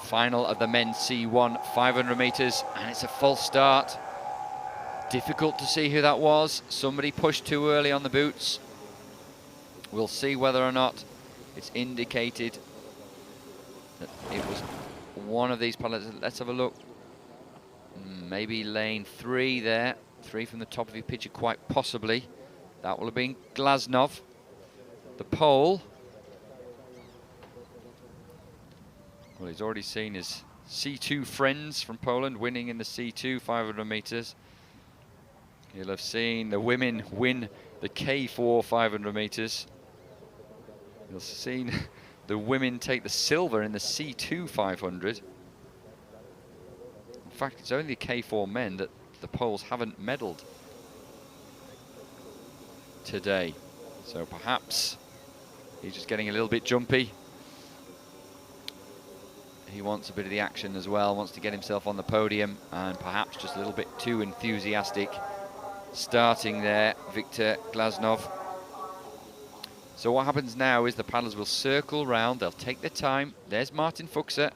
Final of the men's C1 500 meters, and it's a false start. Difficult to see who that was. Somebody pushed too early on the boots. We'll see whether or not it's indicated that it was one of these pilots. Let's have a look. Maybe lane 3 there. 3 from the top of your picture, quite possibly. That will have been Glasnov, the Pole. Well, he's already seen his C2 friends from Poland winning in the C2 500 meters. He'll have seen the women win the K4 500 meters. He'll have seen the women take the silver in the C2 500. In fact, it's only the K4 men that the Poles haven't medalled today. So perhaps he's just getting a little bit jumpy. He wants a bit of the action as well, wants to get himself on the podium, and perhaps just a little bit too enthusiastic starting there, Viktor Glasnov. So what happens now is the paddlers will circle round, they'll take their time. There's Martin Fuchser.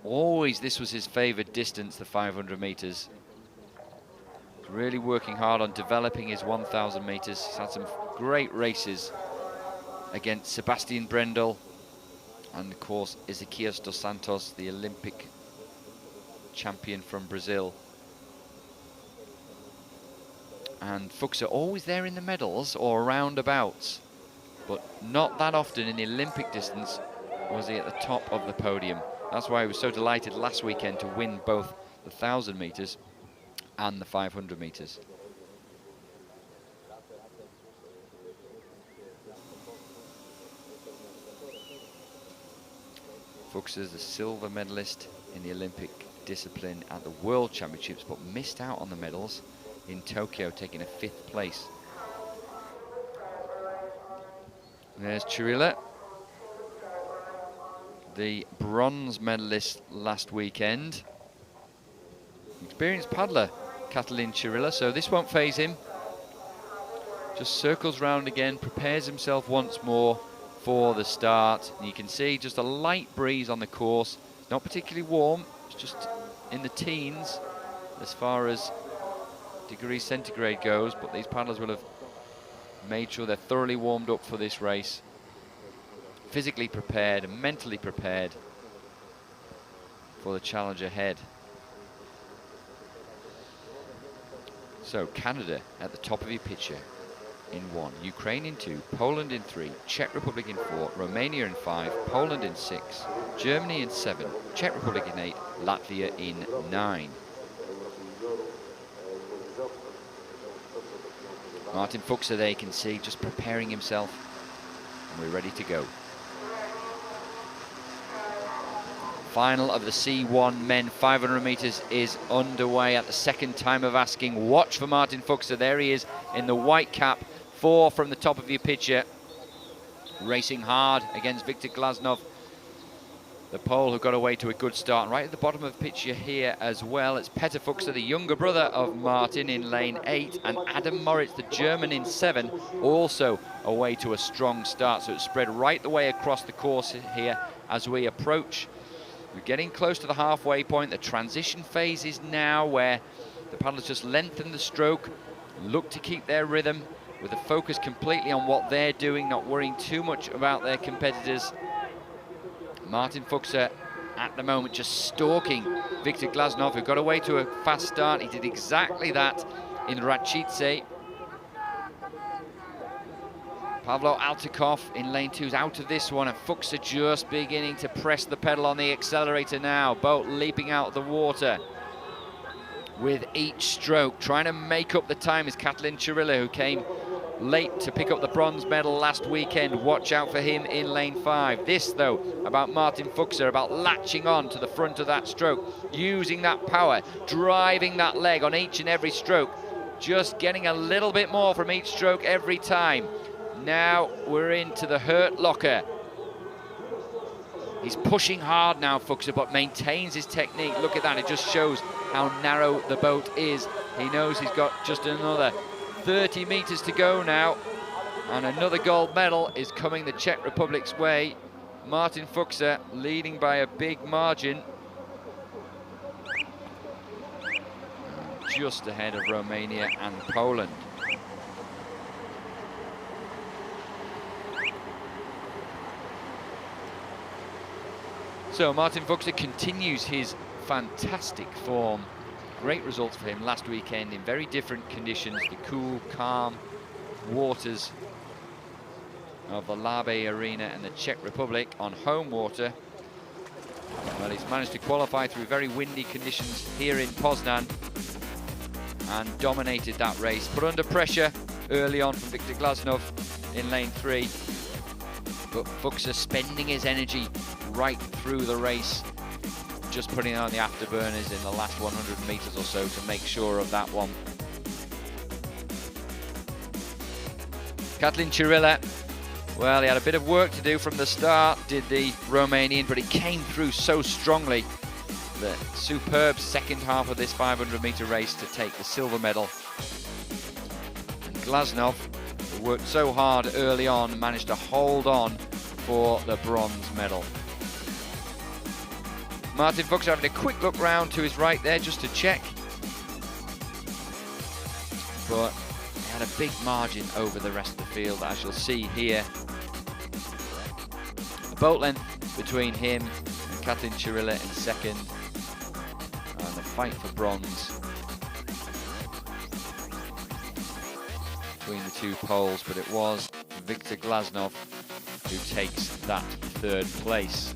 Always this was his favoured distance, the 500 metres. He's really working hard on developing his 1,000 metres. He's had some great races against Sebastian Brendel and of course Ezequias dos Santos, the Olympic champion from Brazil. And Fuchser always there in the medals or roundabouts, but not that often in the Olympic distance was he at the top of the podium. That's why he was so delighted last weekend to win both the 1,000 metres and the 500 metres. Fuchser is the silver medalist in the Olympic discipline at the World Championships, but missed out on the medals in Tokyo, taking a 5th place. There's Cirilă, the bronze medalist last weekend. Experienced paddler, Cătălin Cirilă, so this won't faze him. Just circles round again, prepares himself once more for the start. And you can see just a light breeze on the course, not particularly warm, It's just in the teens as far as degrees centigrade goes, but these paddlers will have made sure they're thoroughly warmed up for this race, physically prepared and mentally prepared for the challenge ahead. So Canada at the top of your picture in 1, Ukraine in 2, Poland in 3, Czech Republic in 4, Romania in 5, Poland in 6, Germany in 7, Czech Republic in 8, Latvia in 9. Martin Fuchser there, you can see, just preparing himself, and we're ready to go. Final of the C1 men 500 meters is underway at the second time of asking. Watch for Martin Fuchser. There he is in the white cap, 4 from the top of your picture, racing hard against Viktor Glaznov, the Pole, who got away to a good start. And right at the bottom of the picture here as well, it's Peter Fuchser, the younger brother of Martin, in lane 8, and Adam Moritz, the German, in 7, also away to a strong start. So it's spread right the way across the course here as we approach. We're getting close to the halfway point. The transition phase is now where the paddlers just lengthen the stroke, look to keep their rhythm with the focus completely on what they're doing, not worrying too much about their competitors. Martin Fuchser at the moment just stalking Viktor Glaznov, who got away to a fast start. He did exactly that in Račice. Pavlo Altikov in lane 2 is out of this one, and Fuchser just beginning to press the pedal on the accelerator now. Boat leaping out of the water with each stroke. Trying to make up the time is Katlin Chirilla, who came late to pick up the bronze medal last weekend. Watch out for him in lane 5. This, though, about Martin Fuchser, about latching on to the front of that stroke, using that power, driving that leg on each and every stroke, just getting a little bit more from each stroke every time. Now we're into the hurt locker. He's pushing hard now, Fuchser, but maintains his technique. Look at that, it just shows how narrow the boat is. He knows he's got just another 30 meters to go now, and another gold medal is coming the Czech Republic's way. Martin Fuchser leading by a big margin, just ahead of Romania and Poland. So Martin Fuchser continues his fantastic form. Great results for him last weekend in very different conditions, the cool, calm waters of the Labe Arena in the Czech Republic on home water. Well, he's managed to qualify through very windy conditions here in Poznan and dominated that race. Put under pressure early on from Viktor Glaznov in lane 3, but Fuchser spending his energy right through the race, just putting on the afterburners in the last 100 meters or so to make sure of that one. Katlin Chirilla, well, he had a bit of work to do from the start, did the Romanian, but he came through so strongly. The superb second half of this 500 meter race to take the silver medal. And Glaznov, who worked so hard early on, managed to hold on for the bronze medal. Martin Fuchser having a quick look round to his right there just to check. But he had a big margin over the rest of the field, as you'll see here. A boat length between him and Katlin Chirilla in second. And the fight for bronze between the two poles, but it was Viktor Glaznov who takes that third place.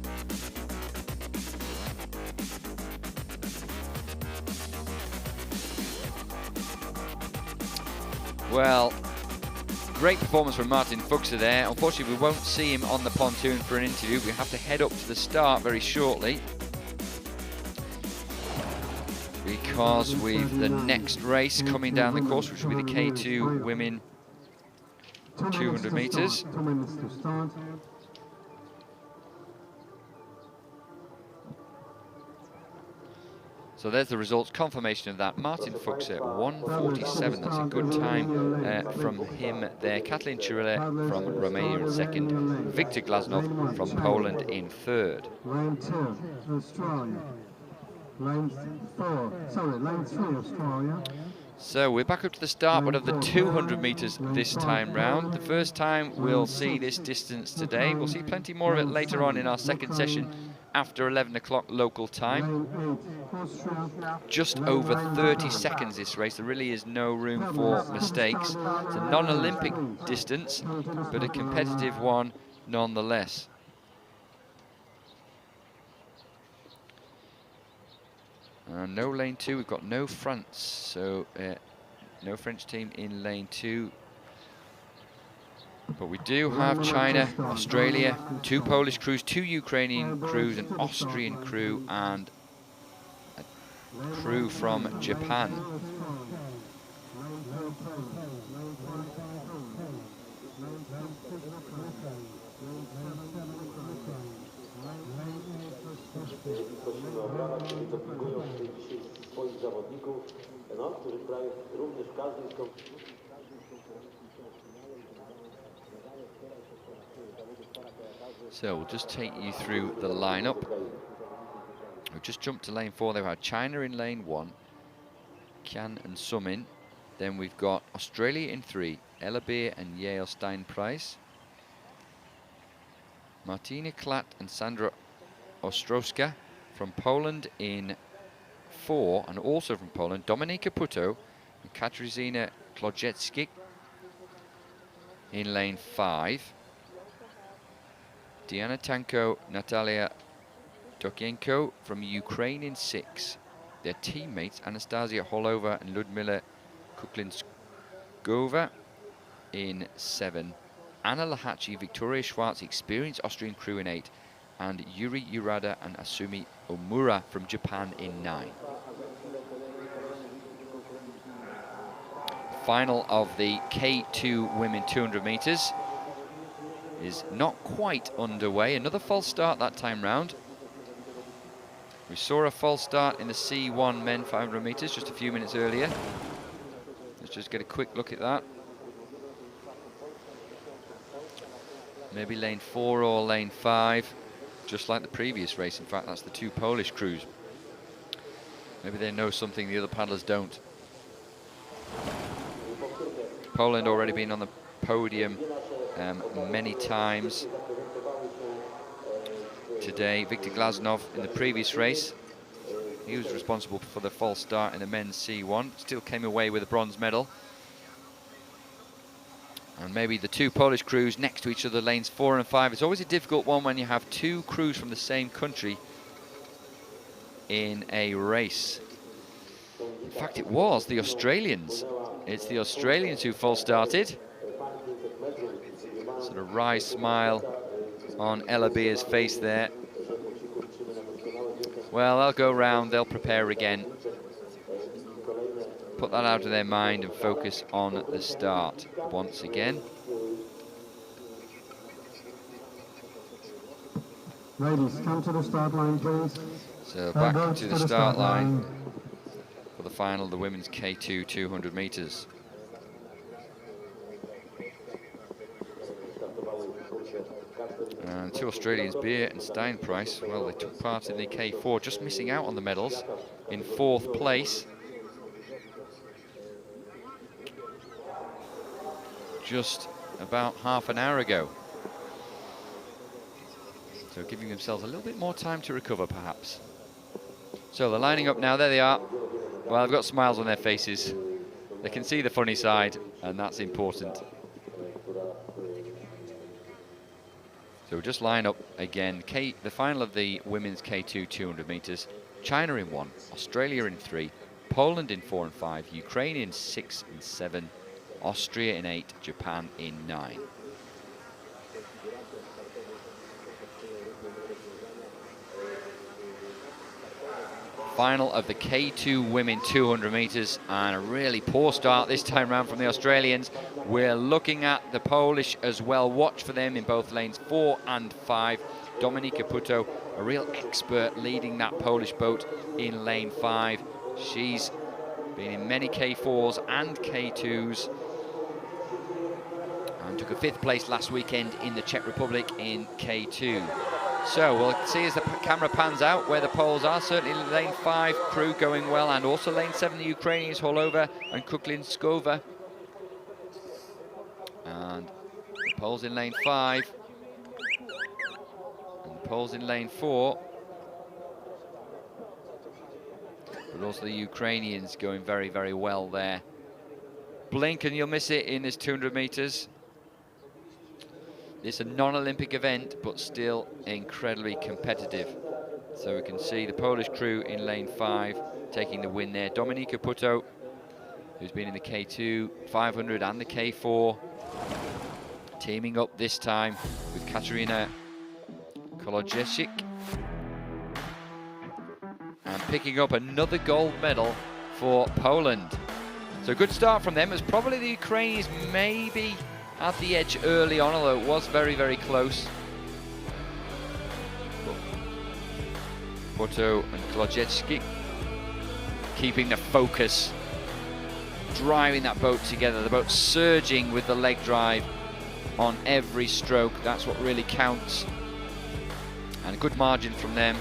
Well, great performance from Martin Fuchser there. Unfortunately, we won't see him on the pontoon for an interview. We have to head up to the start very shortly, because we've the next race coming down the course, which will be the K2 women 200 meters. So there's the results, confirmation of that. Martin Fuchser, 1:47. That's a good time from him there. Katlin Chirilla from Romania in second. Viktor Glaznov from Poland in third. Line 3 Australia. So we're back up to the start, but of the 200 metres this time round. The first time we'll see this distance today. We'll see plenty more of it later on in our second session after 11 o'clock local time. Just over 30 seconds this race. There really is no room for mistakes. It's a non-Olympic distance, but a competitive one nonetheless. No lane 2, we've got no fronts, so no French team in lane 2. But we do have China, Australia, 2 Polish crews, 2 Ukrainian crews, an Austrian crew, and a crew from Japan. Prosimy o brawa, którzy dopingują dzisiaj swoich zawodników, którzy grają również w każdej z So we'll just take you through the lineup. We've just jumped to lane 4. They've had China in lane 1, Kian and Sumin. Then we've got Australia in 3, Ella Beer and Yale Stein-Price. Martina Klatt and Sandra Ostrowska from Poland in 4, and also from Poland, Dominika Puto and Katarzyna Klodziecki in lane 5. Diana Tanko, Natalia Dokienko from Ukraine in 6. Their teammates, Anastasia Holova and Ludmila Kuklinskova in 7. Anna Lahachi, Victoria Schwartz, experienced Austrian crew in 8. And Yuri Urada and Asumi Omura from Japan in 9. Final of the K2 women 200 metres is not quite underway. Another false start that time round. We saw a false start in the C1 men 500 metres just a few minutes earlier. Let's just get a quick look at that. Maybe lane 4 or lane 5. Just like the previous race. In fact, that's the 2 Polish crews. Maybe they know something the other paddlers don't. Poland already been on the podium many times today. Viktor Glasnov in the previous race, he was responsible for the false start in the men's C1. Still came away with a bronze medal. And maybe the 2 Polish crews next to each other, lanes 4 and 5. It's always a difficult one when you have 2 crews from the same country in a race. In fact, it was the Australians. It's the Australians who false started. Sort of wry smile on Ella Beer's face there. Well, they'll go round, they'll prepare again. Put that out of their mind and focus on the start once again. Ladies, come to the start line, please. So back to the start line for the final of the women's K2 200 metres. And 2 Australians, Beer and Stein-Price, well, they took part in the K4, just missing out on the medals in 4th place. Just about half an hour ago. So giving themselves a little bit more time to recover, perhaps. So they're lining up now. There they are. Well, they've got smiles on their faces. They can see the funny side, and that's important. So we'll just line up again. The final of the women's K2 200 metres. China in 1, Australia in 3, Poland in 4 and 5, Ukraine in 6 and 7, Austria in 8, Japan in 9. Final of the K2 women 200 metres, and a really poor start this time round from the Australians. We're looking at the Polish as well. Watch for them in both lanes 4 and 5. Dominika Puto, a real expert, leading that Polish boat in lane 5. She's been in many K4s and K2s. And took a 5th place last weekend in the Czech Republic in K2. So we'll see as the camera pans out where the Poles are. Certainly lane 5 crew going well, and also lane 7 the Ukrainians, Holova and Kuklinskova. And the Poles in lane 5. And the Poles in lane 4. But also the Ukrainians going very, very well there. Blink and you'll miss it in this 200 meters. It's a non-Olympic event, but still incredibly competitive. So we can see the Polish crew in lane 5 taking the win there. Dominika Puto, who's been in the K2, 500 and the K4, teaming up this time with Katarina Kolodziejczyk. And picking up another gold medal for Poland. So a good start from them. It was probably the Ukrainians maybe at the edge early on, although it was very, very close. Puto and Kolodziejczyk keeping the focus, driving that boat together, the boat surging with the leg drive on every stroke. That's what really counts. And a good margin from them.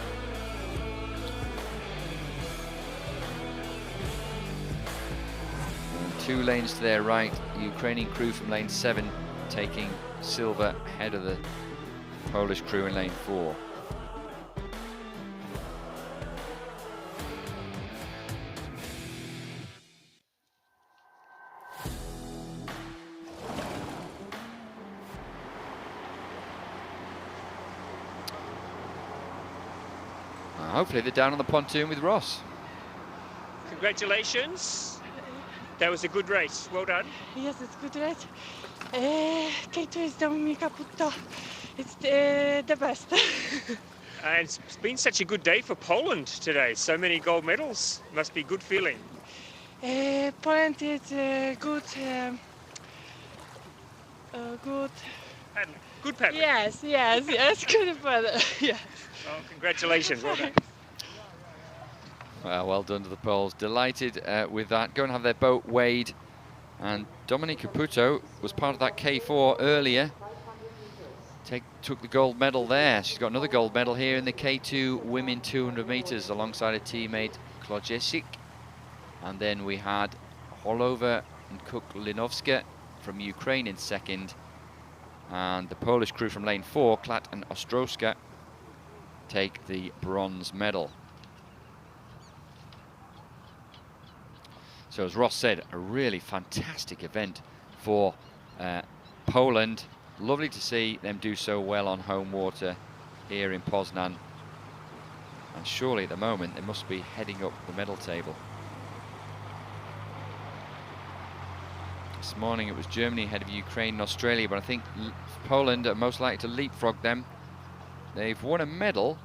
And 2 lanes to their right, the Ukrainian crew from lane 7 taking silver ahead of the Polish crew in lane 4. Hopefully they're down on the pontoon with Ross. Congratulations. That was a good race. Well done. Yes, it's a good race. K2 is Dominika Puto. It's the best. And it's been such a good day for Poland today. So many gold medals. Must be a good feeling. Poland is good. Good. Paddling. Good paddling. Yes, good paddling. Yeah. Oh, congratulations. Well done. Well done to the Poles. Delighted with that. Go and have their boat weighed. And Dominika Puto was part of that K4 earlier. Took the gold medal there. She's got another gold medal here in the K2 women 200 meters alongside her teammate Kolodziejczyk. And then we had Holova and Kuklinowska from Ukraine in second. And the Polish crew from lane 4, Klat and Ostrowska, take the bronze medal. So as Ross said, a really fantastic event for Poland. Lovely to see them do so well on home water here in Poznan. And surely at the moment they must be heading up the medal table. This morning it was Germany ahead of Ukraine and Australia, but I think Poland are most likely to leapfrog them. They've won a medal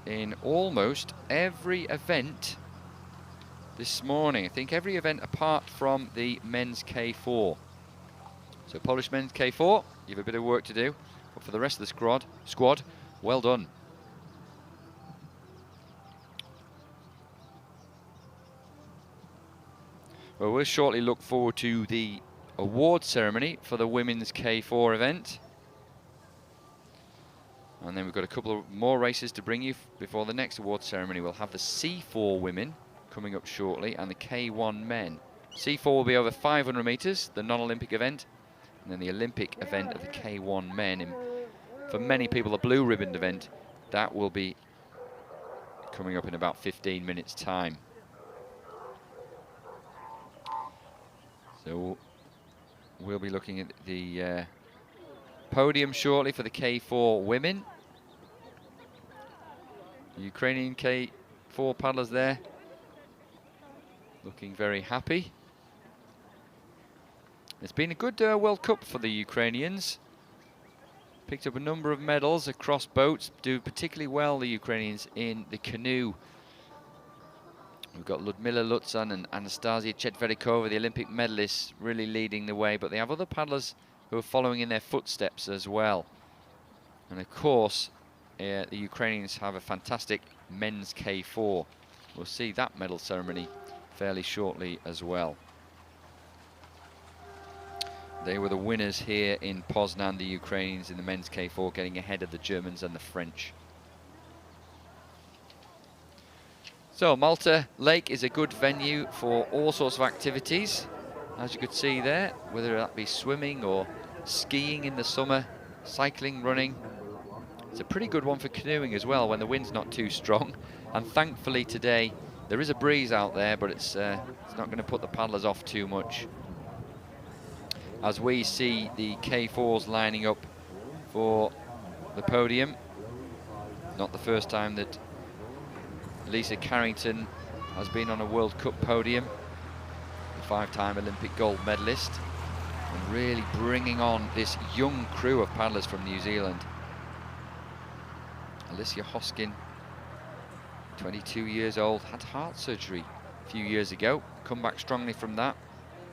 in almost every event this morning. I think every event apart from the men's K4. So Polish men's K4, you have a bit of work to do, but for the rest of the squad, well done. Well, we'll shortly look forward to the award ceremony for the women's K4 event. And then we've got a couple of more races to bring you before the next award ceremony. We'll have the C4 women coming up shortly and the K1 men. C4 will be over 500 meters, the non-Olympic event, and then the Olympic event of the K1 men. And for many people, the blue ribbon event, that will be coming up in about 15 minutes time. So we'll be looking at the podium shortly for the K4 women. The Ukrainian K4 paddlers there, looking very happy. It's been a good World Cup for the Ukrainians. Picked up a number of medals across boats, do particularly well, the Ukrainians, in the canoe. We've got Ludmila Lutzan and Anastasia Chetverikova, the Olympic medalists, really leading the way, but they have other paddlers who are following in their footsteps as well. And of course, the Ukrainians have a fantastic men's K4. We'll see that medal ceremony fairly shortly as well. They were the winners here in Poznan, the Ukrainians in the men's K4, getting ahead of the Germans and the French. So Malta Lake is a good venue for all sorts of activities, as you could see there, whether that be swimming or skiing in the summer, cycling, running. It's a pretty good one for canoeing as well when the wind's not too strong. And thankfully today there is a breeze out there, but it's not going to put the paddlers off too much. As we see the K4s lining up for the podium. Not the first time that Lisa Carrington has been on a World Cup podium, the 5-time Olympic gold medalist, and really bringing on this young crew of paddlers from New Zealand. Alicia Hoskin, 22 years old, had heart surgery a few years ago, come back strongly from that.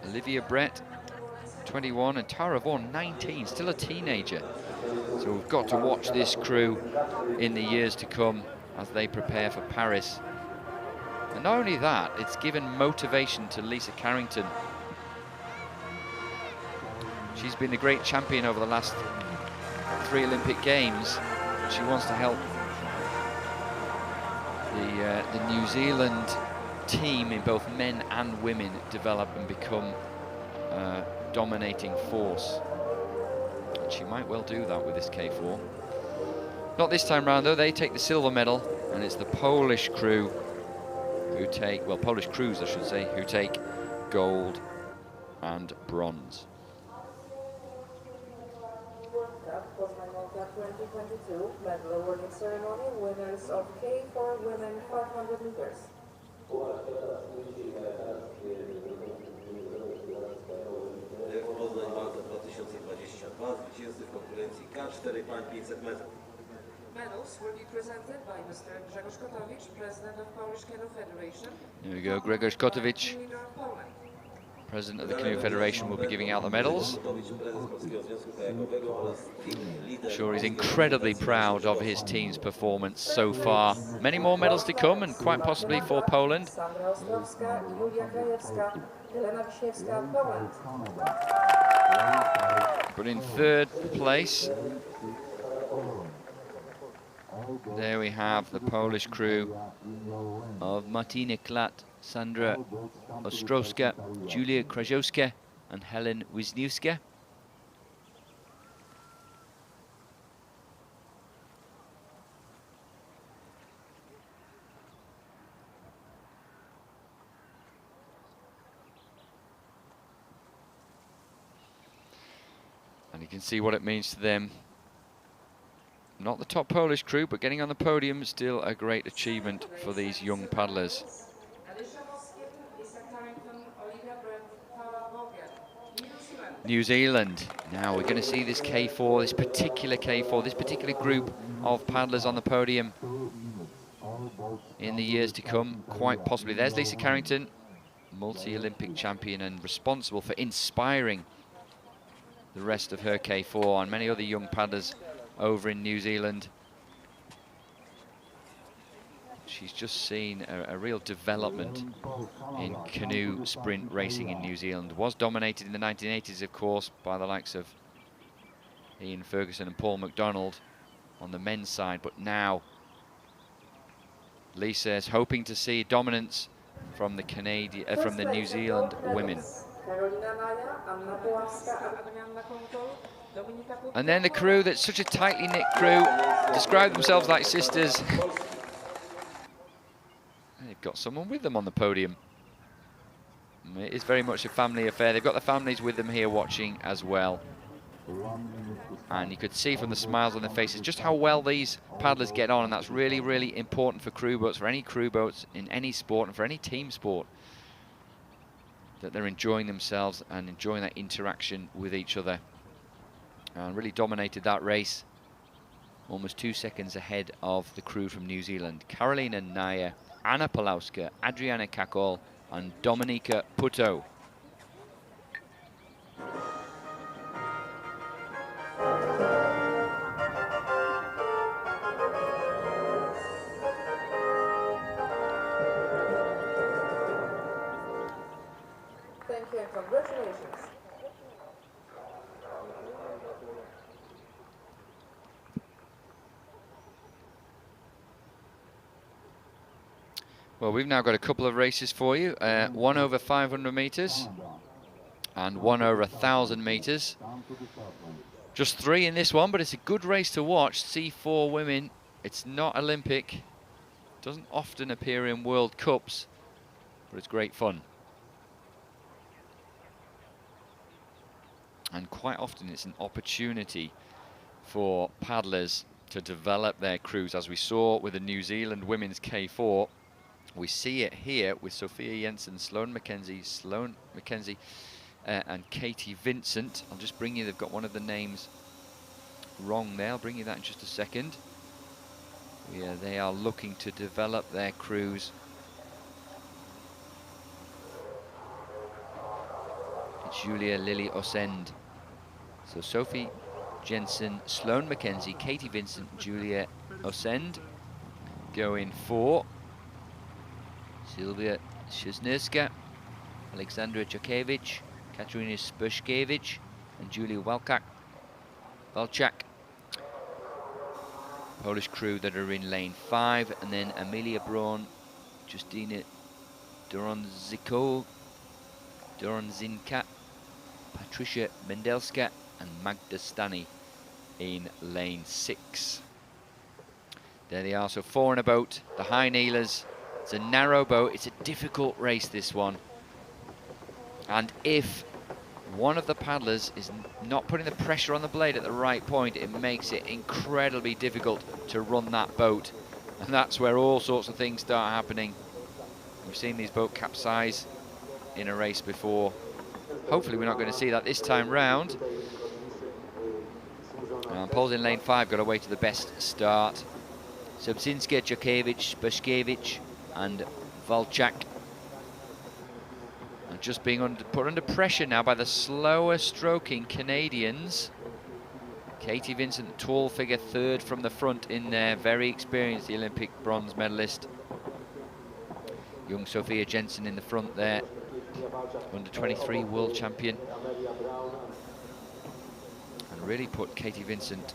Olivia Brett, 21, and Tara Vaughan, 19, still a teenager. So we've got to watch this crew in the years to come as they prepare for Paris. And not only that, it's given motivation to Lisa Carrington. She's been the great champion over the last 3 Olympic Games. She wants to help the New Zealand team in both men and women develop and become a dominating force. And she might well do that with this K4. Not this time round though, they take the silver medal, and it's the Polish crew who take, well, Polish crews I should say, who take gold and bronze. Poznan 2022 medal awarding ceremony, winners of K4 women 500 meters. Poznań Malta 2022, zwycięzcy w konkurencji K4 pań 500 metrów. Medals will be presented by Mr. Grzegorz Kotowicz, President of Polish Canoe Federation. Here we go, Grzegorz Kotowicz, President of the Canoe Federation, will be giving out the medals. I'm sure he's incredibly proud of his team's performance so far. Many more medals to come, and quite possibly for Poland. But in 3rd place, there we have the Polish crew of Martina Klat, Sandra Ostrowska, Julia Krajowska and Helen Wisniewska. And you can see what it means to them. Not the top Polish crew, but getting on the podium is still a great achievement for these young paddlers. New Zealand. Now we're going to see this K4, this particular K4, this particular group of paddlers on the podium in the years to come, quite possibly. There's Lisa Carrington, multi-Olympic champion and responsible for inspiring the rest of her K4 and many other young paddlers over in New Zealand. She's just seen a real development in canoe sprint racing in New Zealand. Was dominated in the 1980s, of course, by the likes of Ian Ferguson and Paul McDonald on the men's side, but now Lisa is hoping to see dominance from the New Zealand women. And then the crew, that's such a tightly knit crew, describe themselves like sisters. They've got someone with them on the podium. It is very much a family affair. They've got the families with them here watching as well. And you could see from the smiles on their faces just how well these paddlers get on, and that's really, really important for crew boats, for any crew boats in any sport and for any team sport, that they're enjoying themselves and enjoying that interaction with each other. And really dominated that race, almost 2 seconds ahead of the crew from New Zealand. Karolina Naja, Anna Palauska, Adriana Kakol and Dominika Puto. Thank you and congratulations. Well, we've now got a couple of races for you. One over 500 meters and one over 1,000 meters. Just 3 in this one, but it's a good race to watch. C4 women, it's not Olympic. Doesn't often appear in World Cups, but it's great fun. And quite often it's an opportunity for paddlers to develop their crews, as we saw with the New Zealand women's K4. We see it here with Sophia Jensen, Sloane Mackenzie, and Katie Vincent. I'll just bring you, they've got one of the names wrong there. I'll bring you that in just a second. Yeah, they are looking to develop their crews. Julia Lily Osend. So Sophie Jensen, Sloane Mackenzie, Katie Vincent, Julia Osend go in 4. Sylvia Szczesnierska, Alexandra Jakevich, Katarina Spushkevich, and Julia Walczak. Polish crew that are in lane 5, and then Amelia Braun, Justina Doronzinka, Patricia Mendelska, and Magda Stani in lane 6. There they are, so 4 in a boat, the high kneelers. It's a narrow boat, it's a difficult race, this one. And if one of the paddlers is not putting the pressure on the blade at the right point, it makes it incredibly difficult to run that boat. And that's where all sorts of things start happening. We've seen these boat capsize in a race before. Hopefully we're not going to see that this time round. Poles in lane 5 got away to the best start. Subzinska, Jakevich, Bushkevich, and Walczak. And just being put under pressure now by the slower stroking Canadians. Katie Vincent, tall figure, 3rd from the front in there, very experienced, the Olympic bronze medalist. Young Sophia Jensen in the front there, under 23 world champion. And really put Katie Vincent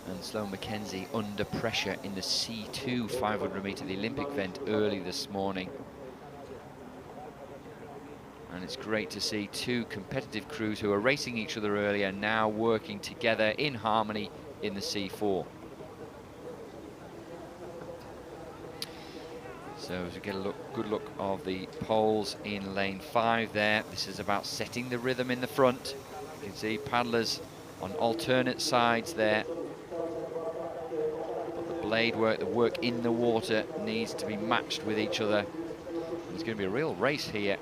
and Sloane Mackenzie under pressure in the C2 500 metre, the Olympic event, early this morning. And it's great to see 2 competitive crews who are racing each other earlier now working together in harmony in the C4. So as we get a good look of the poles in lane 5 there, this is about setting the rhythm in the front. You can see paddlers on alternate sides there. But the blade work, the work in the water needs to be matched with each other. It's going to be a real race here.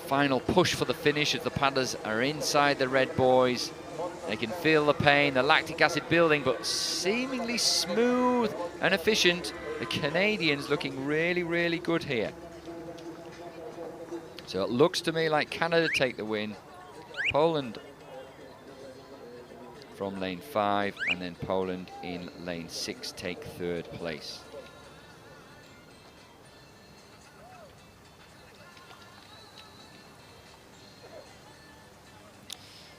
Final push for the finish as the paddlers are inside the red buoys. They can feel the pain, the lactic acid building, but seemingly smooth and efficient. The Canadians looking really, really good here. So it looks to me like Canada take the win. Poland from lane 5, and then Poland in lane 6 take 3rd place.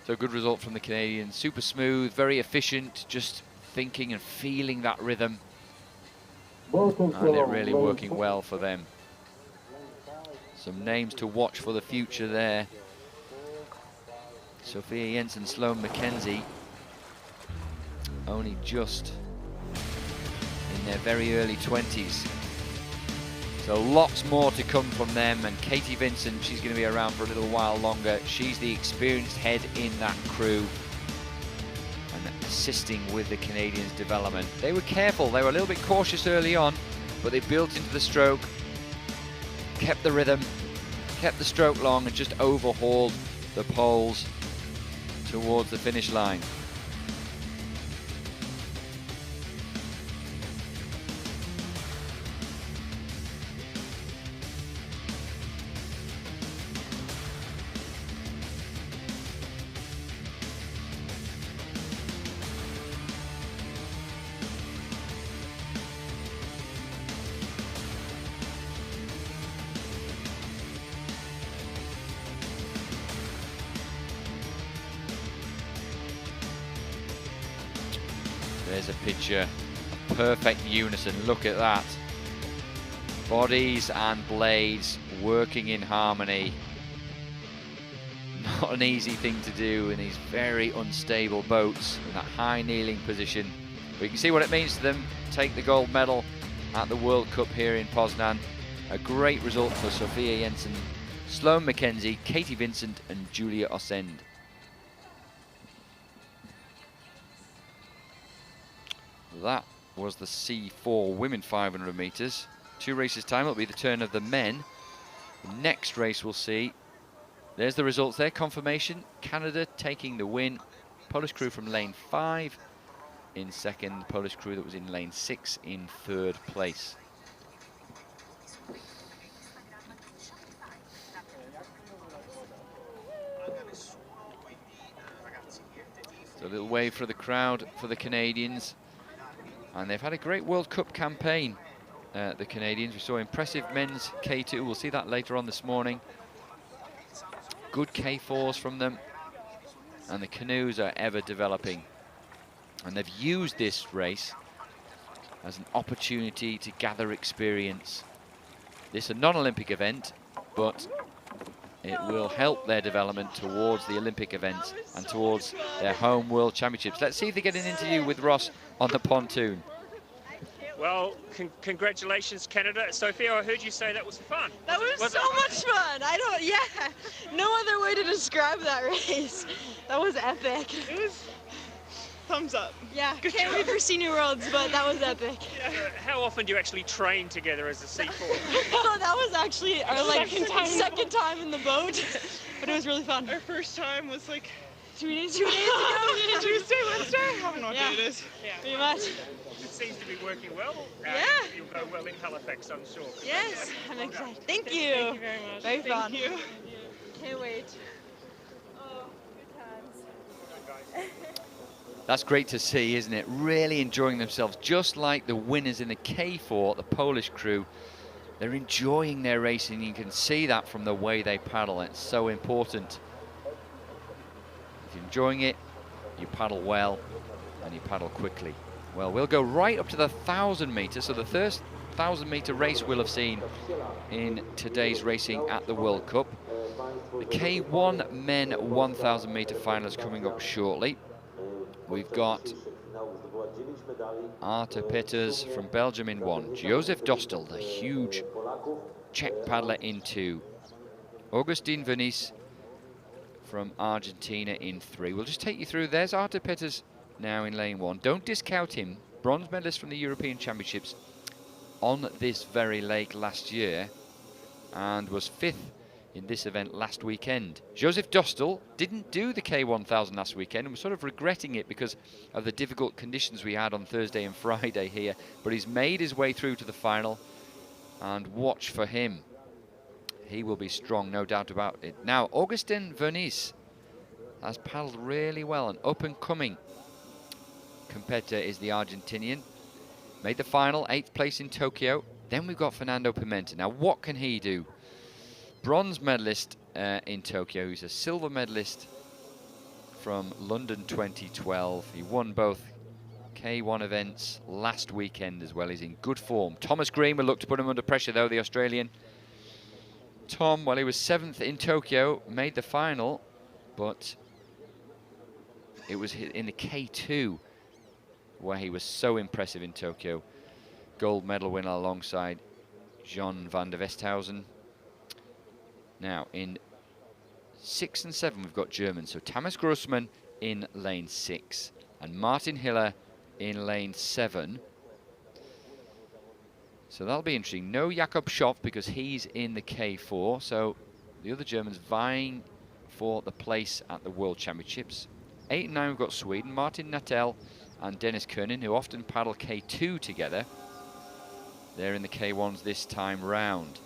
So good result from the Canadians, super smooth, very efficient, just thinking and feeling that rhythm. And it really working well for them. Some names to watch for the future there. Sophia Jensen, Sloane Mackenzie, only just in their very early 20s. So lots more to come from them, and Katie Vincent, she's going to be around for a little while longer. She's the experienced head in that crew and assisting with the Canadians' development. They were careful, they were a little bit cautious early on, but they built into the stroke, kept the rhythm, kept the stroke long, and just overhauled the poles towards the finish line. There's a picture, perfect unison, look at that. Bodies and blades working in harmony. Not an easy thing to do in these very unstable boats in that high kneeling position. But you can see what it means to them. Take the gold medal at the World Cup here in Poznan. A great result for Sophia Jensen, Sloane Mackenzie, Katie Vincent and Julia Osend. That was the C4 women 500 metres. 2 races time, it'll be the turn of the men. The next race we'll see. There's the results there, confirmation. Canada taking the win. Polish crew from lane 5 in second. Polish crew that was in lane 6 in third place. So a little wave for the crowd for the Canadians. And they've had a great World Cup campaign, the Canadians. We saw impressive men's K2. We'll see that later on this morning. Good K4s from them. And the canoes are ever developing. And they've used this race as an opportunity to gather experience. This is a non-Olympic event, but it will help their development towards the Olympic events and towards their home World Championships. Let's see if they get an interview with Ross on the pontoon. Well, congratulations, Canada. Sophia, I heard you say that was fun. That was so much fun. No other way to describe that race. That was epic. It was thumbs up. Yeah, can't wait for Senior Worlds, but that was epic. Yeah. How often do you actually train together as a C4? So that was actually our second time in the boat, but it was really fun. Our first time was like 2 days ago. Tuesday, Wednesday? I don't know what day it is. Yeah. Pretty much. It seems to be working well. You'll go well in Halifax, I'm sure. Yes, I'm excited. Thank you. Thank you very much. Very fun. Thank you. Can't wait. Oh, good times. That's great to see, isn't it? Really enjoying themselves, just like the winners in the K4, the Polish crew. They're enjoying their racing. You can see that from the way they paddle. It's so important. If you're enjoying it, you paddle well and you paddle quickly. Well, we'll go right up to the 1,000 metres. So the first 1,000 metre race we'll have seen in today's racing at the World Cup. The K1 men 1,000 metre finalists coming up shortly. We've got Artur Peters from Belgium in 1. Josef Dostal, the huge Czech paddler, in 2. Augustin Vernis from Argentina in 3. We'll just take you through. There's Artur Peters now in lane 1. Don't discount him. Bronze medalist from the European Championships on this very lake last year and was 5th in this event last weekend. Josef Dostal didn't do the K1000 last weekend and was sort of regretting it because of the difficult conditions we had on Thursday and Friday here, but he's made his way through to the final, and watch for him. He will be strong, no doubt about it. Now, Augustin Vernis has paddled really well, and up and coming competitor is the Argentinian. Made the final, 8th place in Tokyo. Then we've got Fernando Pimenta. Now, what can he do? Bronze medalist in Tokyo. He's a silver medalist from London 2012. He won both K1 events last weekend as well. He's in good form. Thomas Green will look to put him under pressure, though, the Australian. Tom, well, he was 7th in Tokyo, made the final, but it was in the K2 where he was so impressive in Tokyo. Gold medal winner alongside John van der Westhausen. Now, in 6 and 7, we've got Germans. So Thomas Grossmann in lane 6 and Martin Hiller in lane 7. So that'll be interesting. No Jakob Schoff because he's in the K4. So the other Germans vying for the place at the World Championships. 8 and 9, we've got Sweden. Martin Nattell and Dennis Kernin, who often paddle K2 together. They're in the K1s this time round.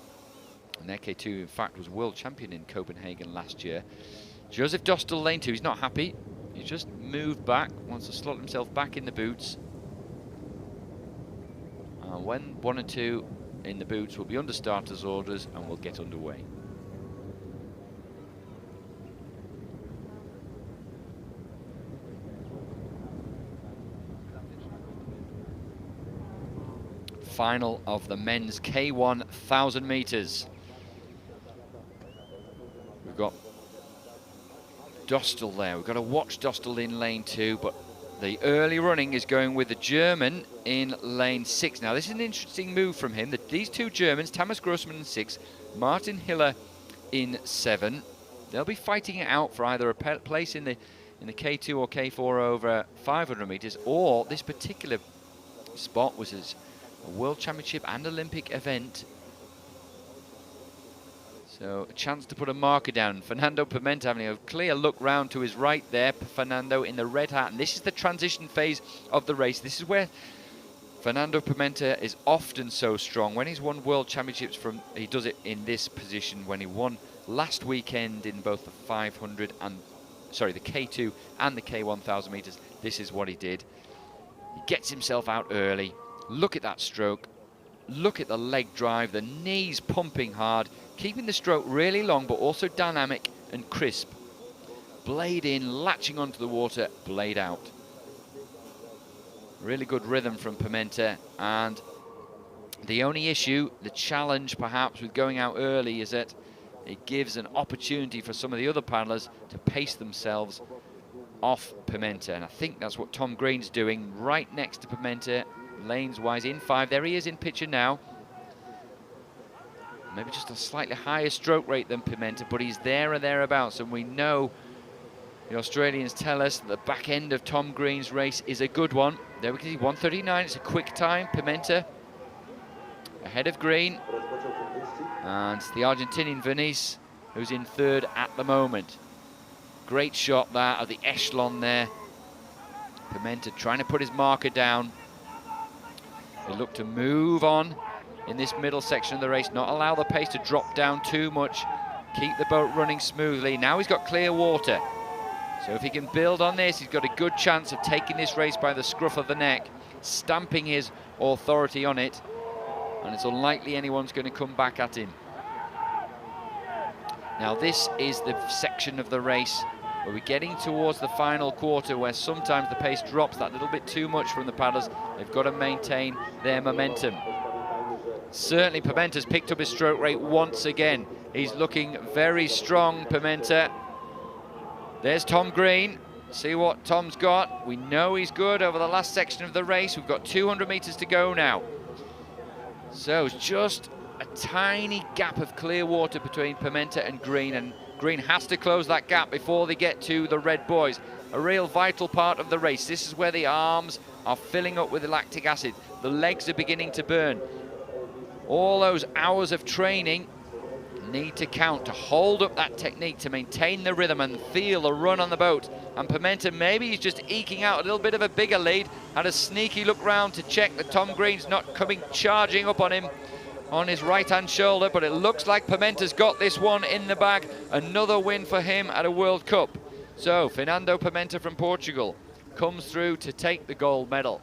And their K2, in fact, was world champion in Copenhagen last year. Josef Dostal, lane 2. He's not happy. He's just moved back, wants to slot himself back in the boots. When 1 and 2 in the boots, we'll be under starters orders and we'll get underway. final of the men's K1 1,000 meters. We've got Dostal there. We've got to watch Dostal in lane 2, but the early running is going with the German in lane 6. Now, this is an interesting move from him. These two Germans, Thomas Grossman in 6, Martin Hiller in 7, they'll be fighting it out for either a place in the K2 or K4 over 500 meters, or this particular spot was a World Championship and Olympic event. So a chance to put a marker down. Fernando Pimenta having a clear look round to his right there. Fernando in the red hat. And this is the transition phase of the race. This is where Fernando Pimenta is often so strong. When he's won World Championships, he does it in this position. When he won last weekend in both the 500 and, sorry, the K2 and the K 1,000 meters, this is what he did. He gets himself out early. Look at that stroke. Look at the leg drive, the knees pumping hard, keeping the stroke really long but also dynamic and crisp. Blade in, latching onto the water, blade out. Really good rhythm from Pimenta, and the only issue, the challenge perhaps with going out early, is that it gives an opportunity for some of the other paddlers to pace themselves off Pimenta, and I think that's what Tom Green's doing right next to Pimenta. Lanes wise in 5, there he is in picture now. Maybe just a slightly higher stroke rate than Pimenta, but he's there or thereabouts, and we know the Australians tell us that the back end of Tom Green's race is a good one. There we can see 1:39, it's a quick time. Pimenta ahead of Green, and the Argentinian Venice, who's in 3rd at the moment. Great shot that of the echelon there. Pimenta trying to put his marker down. They look to move on in this middle section of the race, not allow the pace to drop down too much, keep the boat running smoothly. Now he's got clear water, so if he can build on this, he's got a good chance of taking this race by the scruff of the neck, stamping his authority on it, and it's unlikely anyone's going to come back at him. Now this is the section of the race where we're getting towards the final quarter, where sometimes the pace drops that little bit too much from the paddlers. They've got to maintain their momentum. Certainly Pimenta's picked up his stroke rate once again. He's looking very strong, Pimenta. There's Tom Green. See what Tom's got. We know he's good over the last section of the race. We've got 200 meters to go now. So it's just a tiny gap of clear water between Pimenta and Green has to close that gap before they get to the red buoys. A real vital part of the race. This is where the arms are filling up with lactic acid. The legs are beginning to burn. All those hours of training need to count to hold up that technique, to maintain the rhythm and feel the run on the boat. And Pimenta, maybe he's just eking out a little bit of a bigger lead. Had a sneaky look round to check that Tom Green's not coming charging up on him on his right-hand shoulder, but it looks like Pimenta's got this one in the bag. Another win for him at a World Cup. So Fernando Pimenta from Portugal comes through to take the gold medal.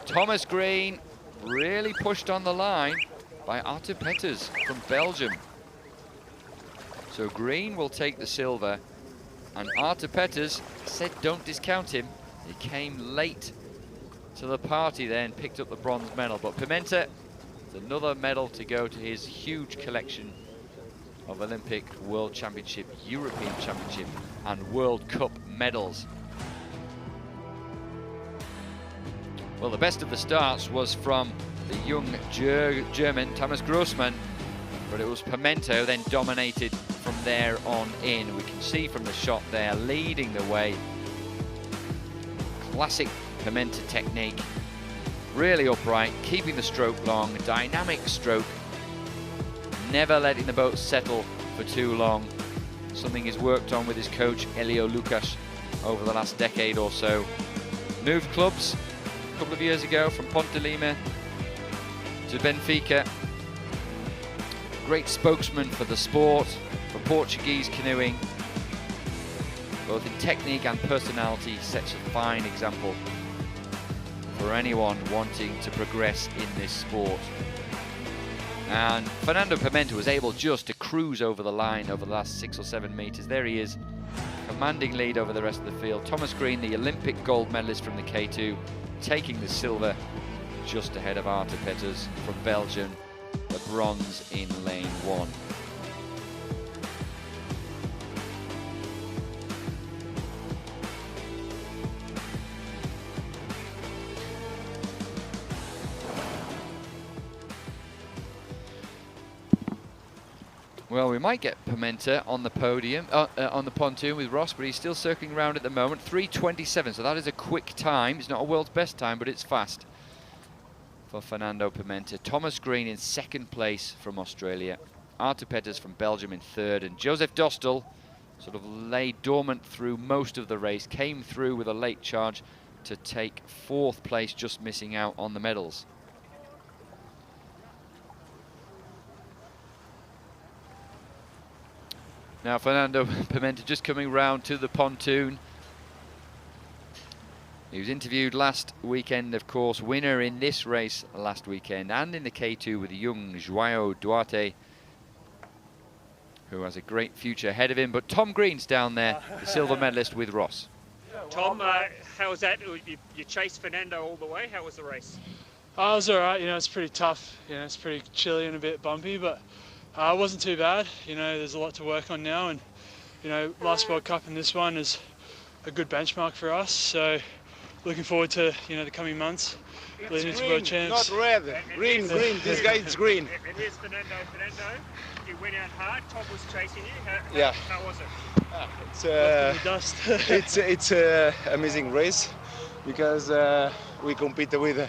Thomas Green really pushed on the line by Artur Peters from Belgium. So Green will take the silver, and Artur Peters said don't discount him. He came late to the party there and picked up the bronze medal, but Pimenta, another medal to go to his huge collection of Olympic, World Championship, European Championship and World Cup medals. Well, the best of the starts was from the young German Thomas Grossman, but it was Pimenta who then dominated from there on in. We can see from the shot there, leading the way. Classic Pimenta technique. Really upright, keeping the stroke long, dynamic stroke, never letting the boat settle for too long. Something he's worked on with his coach Elio Lucas over the last decade or so. Moved clubs a couple of years ago from Ponte Lima to Benfica. Great spokesman for the sport, for Portuguese canoeing. Both in technique and personality, sets a fine example for anyone wanting to progress in this sport. And Fernando Pimenta was able just to cruise over the line over the last 6 or 7 meters. There he is, commanding lead over the rest of the field. Thomas Green, the Olympic gold medalist from the K2, taking the silver. just ahead of Artur Peters from Belgium, the bronze in lane 1. Well, we might get Pimenta on the podium, on the pontoon with Ross, but he's still circling around at the moment. 3:27, so that is a quick time. It's not a world's best time, but it's fast for Fernando Pimenta. Thomas Green in 2nd place from Australia. Artur Peters from Belgium in 3rd, and Joseph Dostal sort of lay dormant through most of the race, came through with a late charge to take 4th place, just missing out on the medals. Now Fernando Pimenta just coming round to the pontoon. He was interviewed last weekend, of course, winner in this race last weekend, and in the K2 with the young João Duarte, who has a great future ahead of him. But Tom Green's down there, the silver medalist with Ross. Tom, how was that? You chased Fernando all the way. How was the race? It was all right. You know, it's pretty tough. You know, it's pretty chilly and a bit bumpy, but it wasn't too bad. You know, there's a lot to work on now, and you know, last World Cup and this one is a good benchmark for us. So, looking forward to the coming months, leading into World Champs. Not red. Green. This guy is green. And here's Fernando. Fernando, you went out hard. Tom was chasing you. How was it? It's an amazing race because we competed with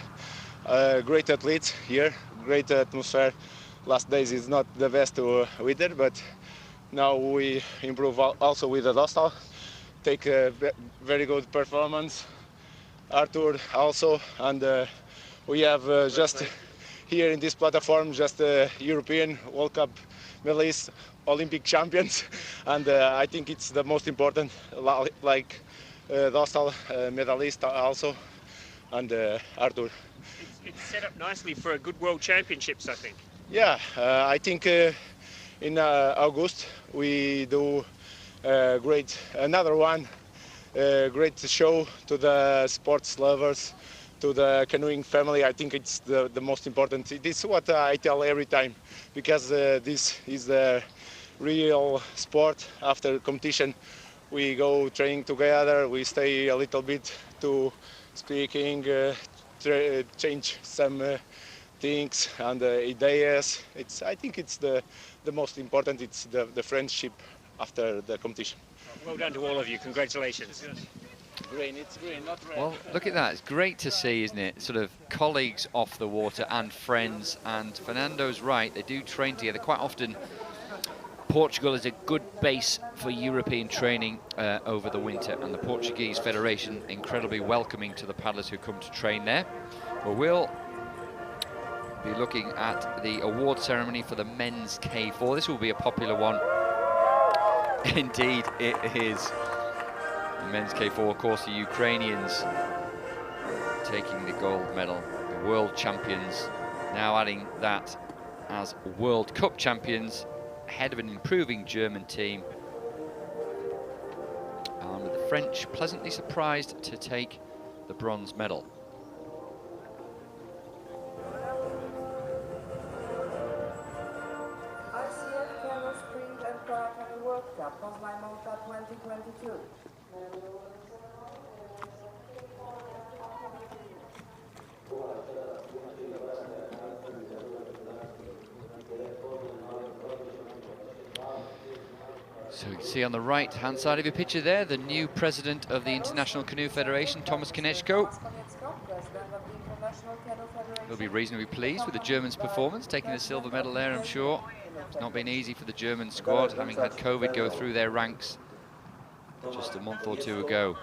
great athletes here, great atmosphere. Last days is not the best weather, but now we improve also with the Dostal. Take a very good performance. Artur also, and we have just here in this platform just European World Cup medalists, Olympic champions, and I think it's the most important, like Dostal medalist also, and Artur. It's set up nicely for a good World Championships, I think. Yeah, I think in August we do another one. Great show to the sports lovers, to the canoeing family. I think it's the most important. This is what I tell every time, because this is the real sport. After competition, we go training together. We stay a little bit to speaking, change some things and ideas. I think it's the most important. It's the friendship after the competition. Well done to all of you. Congratulations. Green, it's green, not red. Well, look at that. It's great to see, isn't it? Sort of colleagues off the water and friends. And Fernando's right. They do train together quite often. Portugal is a good base for European training over the winter, and the Portuguese Federation incredibly welcoming to the paddlers who come to train there. But we'll be looking at the award ceremony for the men's K4. This will be a popular one. Indeed, it is. The men's K4, of course, the Ukrainians taking the gold medal, the world champions, now adding that as World Cup champions, ahead of an improving German team. And with the French pleasantly surprised to take the bronze medal. ICF Canoe Sprint and Paracanoe World Cup, Poznan Poland 2022. So you can see on the right-hand side of your picture there, the new president of the International Canoe Federation, Thomas Konechko. He'll be reasonably pleased with the Germans' performance, taking the silver medal there, I'm sure. It's not been easy for the German squad, having had COVID go through their ranks just a month or two ago.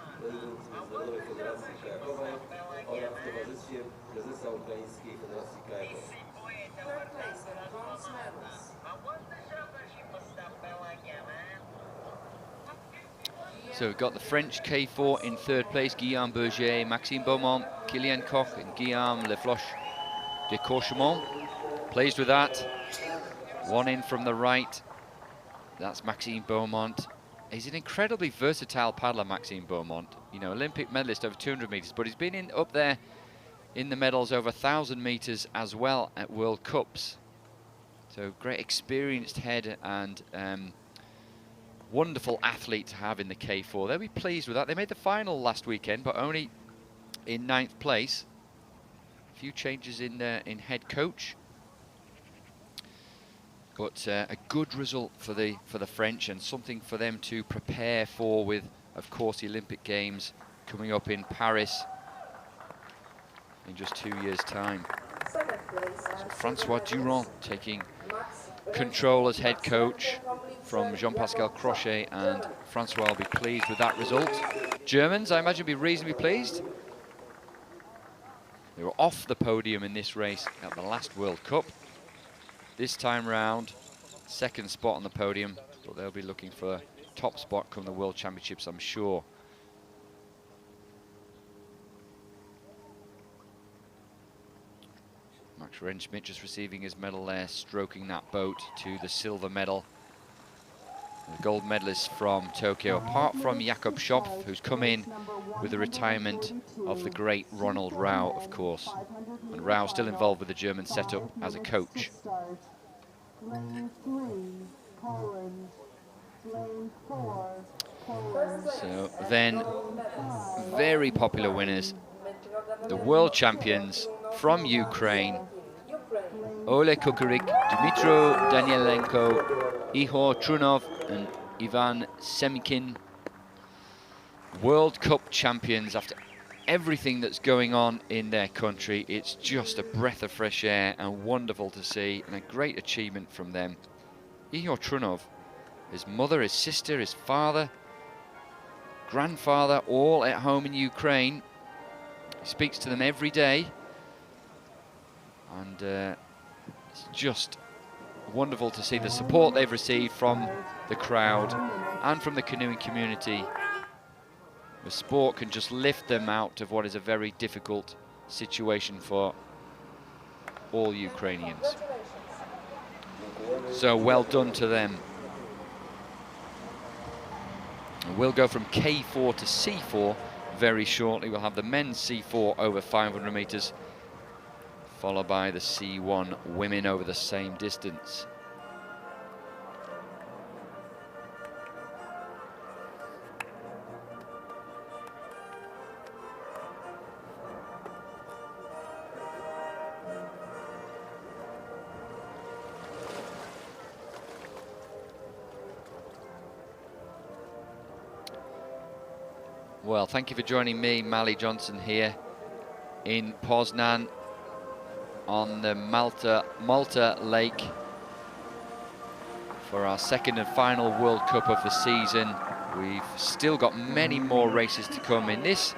So we've got the French K4 in third place, Guillaume Berger, Maxime Beaumont, Kylian Koch and Guillaume Lefloche de Courchemont. Pleased with that. One in from the right. That's Maxime Beaumont. He's an incredibly versatile paddler, Maxime Beaumont. You know, Olympic medalist over 200 meters, but he's been up there in the medals over 1,000 meters as well at World Cups. So great experienced head and wonderful athlete to have in the K4. They'll be pleased with that. They made the final last weekend, but only in 9th place. A few changes in head coach, but a good result for the French, and something for them to prepare for, with, of course, the Olympic Games coming up in Paris in just 2 years' time. So Francois Durand taking control as head coach from Jean-Pascal Crochet, and Francois will be pleased with that result. Germans, I imagine, will be reasonably pleased. They were off the podium in this race at the last World Cup. This time round, 2nd spot on the podium, but they'll be looking for a top spot come the World Championships, I'm sure. Max Rentschmidt just receiving his medal there, stroking that boat to the silver medal. The gold medalist from Tokyo, apart from Jakob Schopf, who's come in with the retirement of the great Ronald Rau, of course. And Rau still involved with the German setup as a coach. So then, very popular winners. The world champions from Ukraine, Ole Kukuryk, Dmytro Danielenko, Ihor Trunov and Ivan Semkin. World Cup champions after everything that's going on in their country. It's just a breath of fresh air and wonderful to see, and a great achievement from them. Ihor Trunov, his mother, his sister, his father, grandfather, all at home in Ukraine. He speaks to them every day, and it's just wonderful to see the support they've received from the crowd and from the canoeing community. The sport can just lift them out of what is a very difficult situation for all Ukrainians. So well done to them. And we'll go from K4 to C4 very shortly. We'll have the men's C4 over 500 meters, followed by the C1 women over the same distance. Well, thank you for joining me, Mally Johnson, here in Poznan on the Malta Lake for our 2nd and final World Cup of the season. We've still got many more races to come in this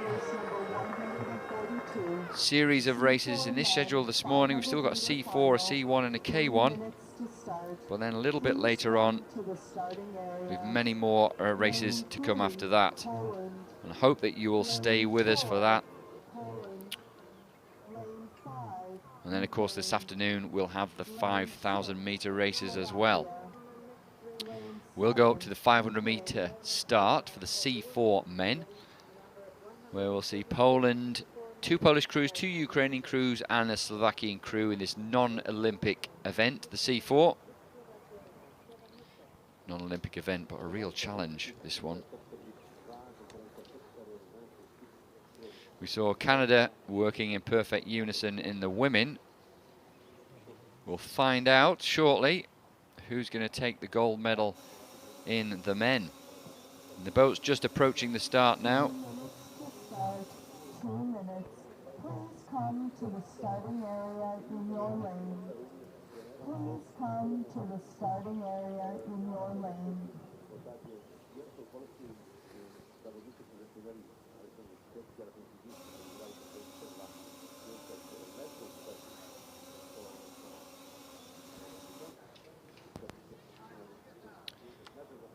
series of races in this schedule this morning. We've still got a C4, a C1 and a K1, but then a little bit later on we've many more races to come after that, and I hope that you will stay with us for that. And then, of course, this afternoon we'll have the 5,000 meter races as well. We'll go up to the 500 meter start for the C4 men, where we'll see Poland, 2 Polish crews, 2 Ukrainian crews and a Slovakian crew in this non-Olympic event, the C4. Non-Olympic event, but a real challenge, this one. We saw Canada working in perfect unison in the women. We'll find out shortly who's going to take the gold medal in the men. And the boat's just approaching the start now. 2 minutes. Please come to the starting area in your lane. Please come to the starting area in your lane.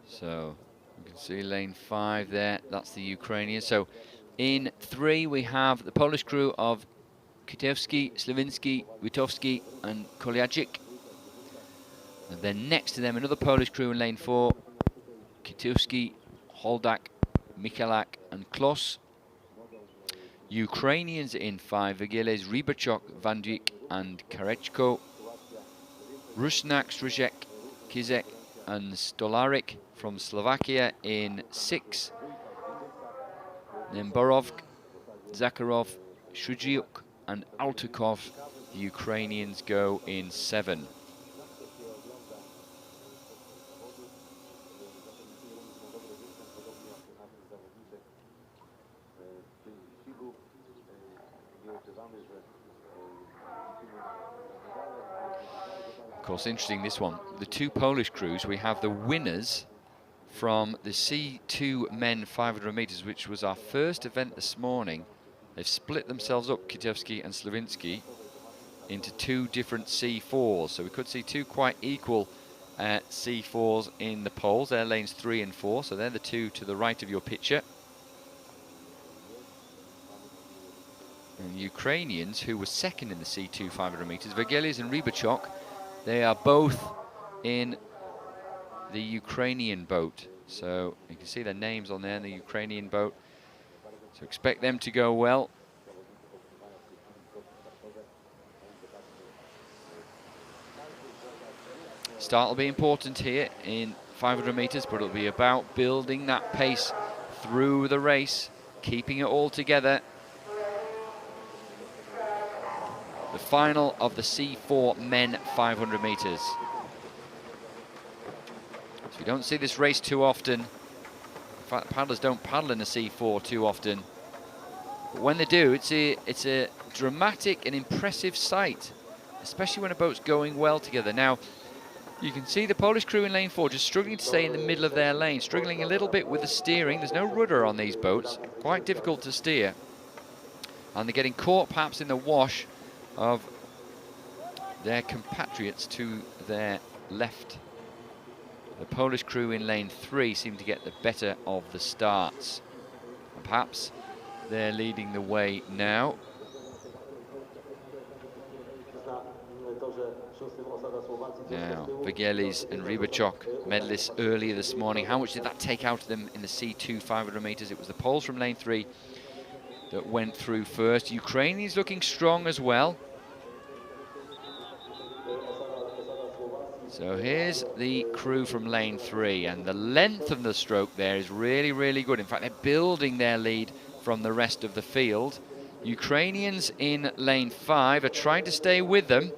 So you can see lane 5 there, that's the Ukrainian. So in 3 we have the Polish crew of Kitevsky, Slavinsky, Witowski and Koliajic. And then next to them another Polish crew in lane 4, Kitevsky, Holdak, Michalak and Klos. Ukrainians in 5, Vigeles, Rybachok, Vandvik and Karechko. Rusnak, Strizek, Kizek and Stolarik from Slovakia in 6. Then Borov, Zakharov, Shujiuk and Altukov, the Ukrainians, go in 7. Of course, interesting this one. The 2 Polish crews, we have the winners from the C2 men 500 meters, which was our first event this morning. They've split themselves up, Kitevsky and Slavinsky, into 2 different C4s. So we could see 2 quite equal C4s in the poles. They're lanes 3 and 4, so they're the 2 to the right of your picture. And Ukrainians, who were second in the C2 500 meters, Vigeles and Rybachok, they are both in the Ukrainian boat. So you can see their names on there in the Ukrainian boat. So expect them to go well. Start will be important here in 500 meters, but it'll be about building that pace through the race, keeping it all together. The final of the C4 men 500 meters. So we don't see this race too often. In fact, paddlers don't paddle in the C4 too often. But when they do, it's a dramatic and impressive sight, especially when a boat's going well together. Now, you can see the Polish crew in lane 4 just struggling to stay in the middle of their lane, struggling a little bit with the steering. There's no rudder on these boats, quite difficult to steer. And they're getting caught perhaps in the wash of their compatriots to their left. The Polish crew in lane 3 seem to get the better of the starts. And perhaps they're leading the way now. Now, Vigeles and Rybachok, medalists earlier this morning. How much did that take out of them in the C2 500 meters? It was the Poles from lane 3 that went through first. Ukrainians looking strong as well. So here's the crew from lane 3, and the length of the stroke there is really, really good. In fact, they're building their lead from the rest of the field. Ukrainians in lane 5 are trying to stay with them,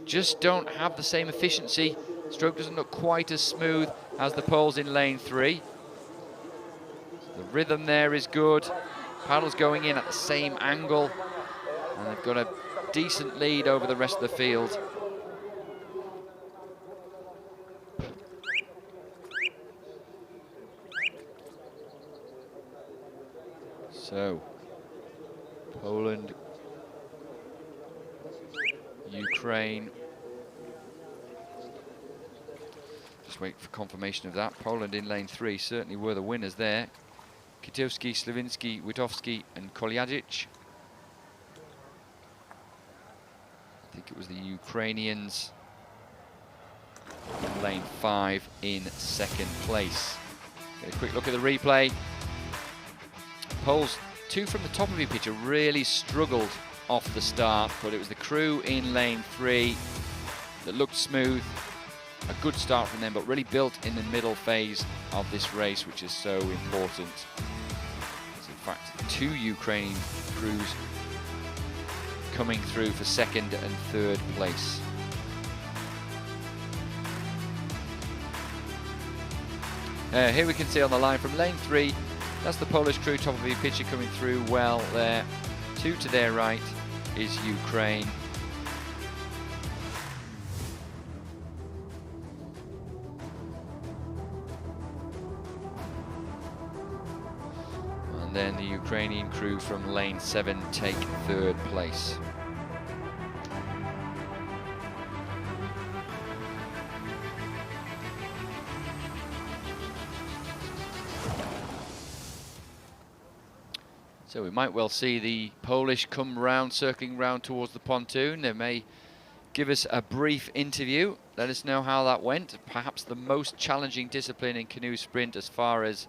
just don't have the same efficiency. Stroke doesn't look quite as smooth as the Poles in lane 3. The rhythm there is good. Paddles going in at the same angle, and they've got a decent lead over the rest of the field. So, Poland, Ukraine. Just wait for confirmation of that. Poland in lane 3 certainly were the winners there. Kitevsky, Slavinsky, Witowski and Koliadzic. I think it was the Ukrainians in lane 5 in second place. Get a quick look at the replay. Poles, 2 from the top of your picture, really struggled off the start, but it was the crew in lane 3 that looked smooth. A good start from them, but really built in the middle phase of this race, which is so important. It's in fact 2 Ukrainian crews coming through for second and third place. Here we can see on the line from lane 3, that's the Polish crew, top of your picture, coming through well there. 2 to their right is Ukraine. And then the Ukrainian crew from lane 7 take third place. So we might well see the Polish come round, circling round towards the pontoon. They may give us a brief interview, let us know how that went. Perhaps the most challenging discipline in canoe sprint as far as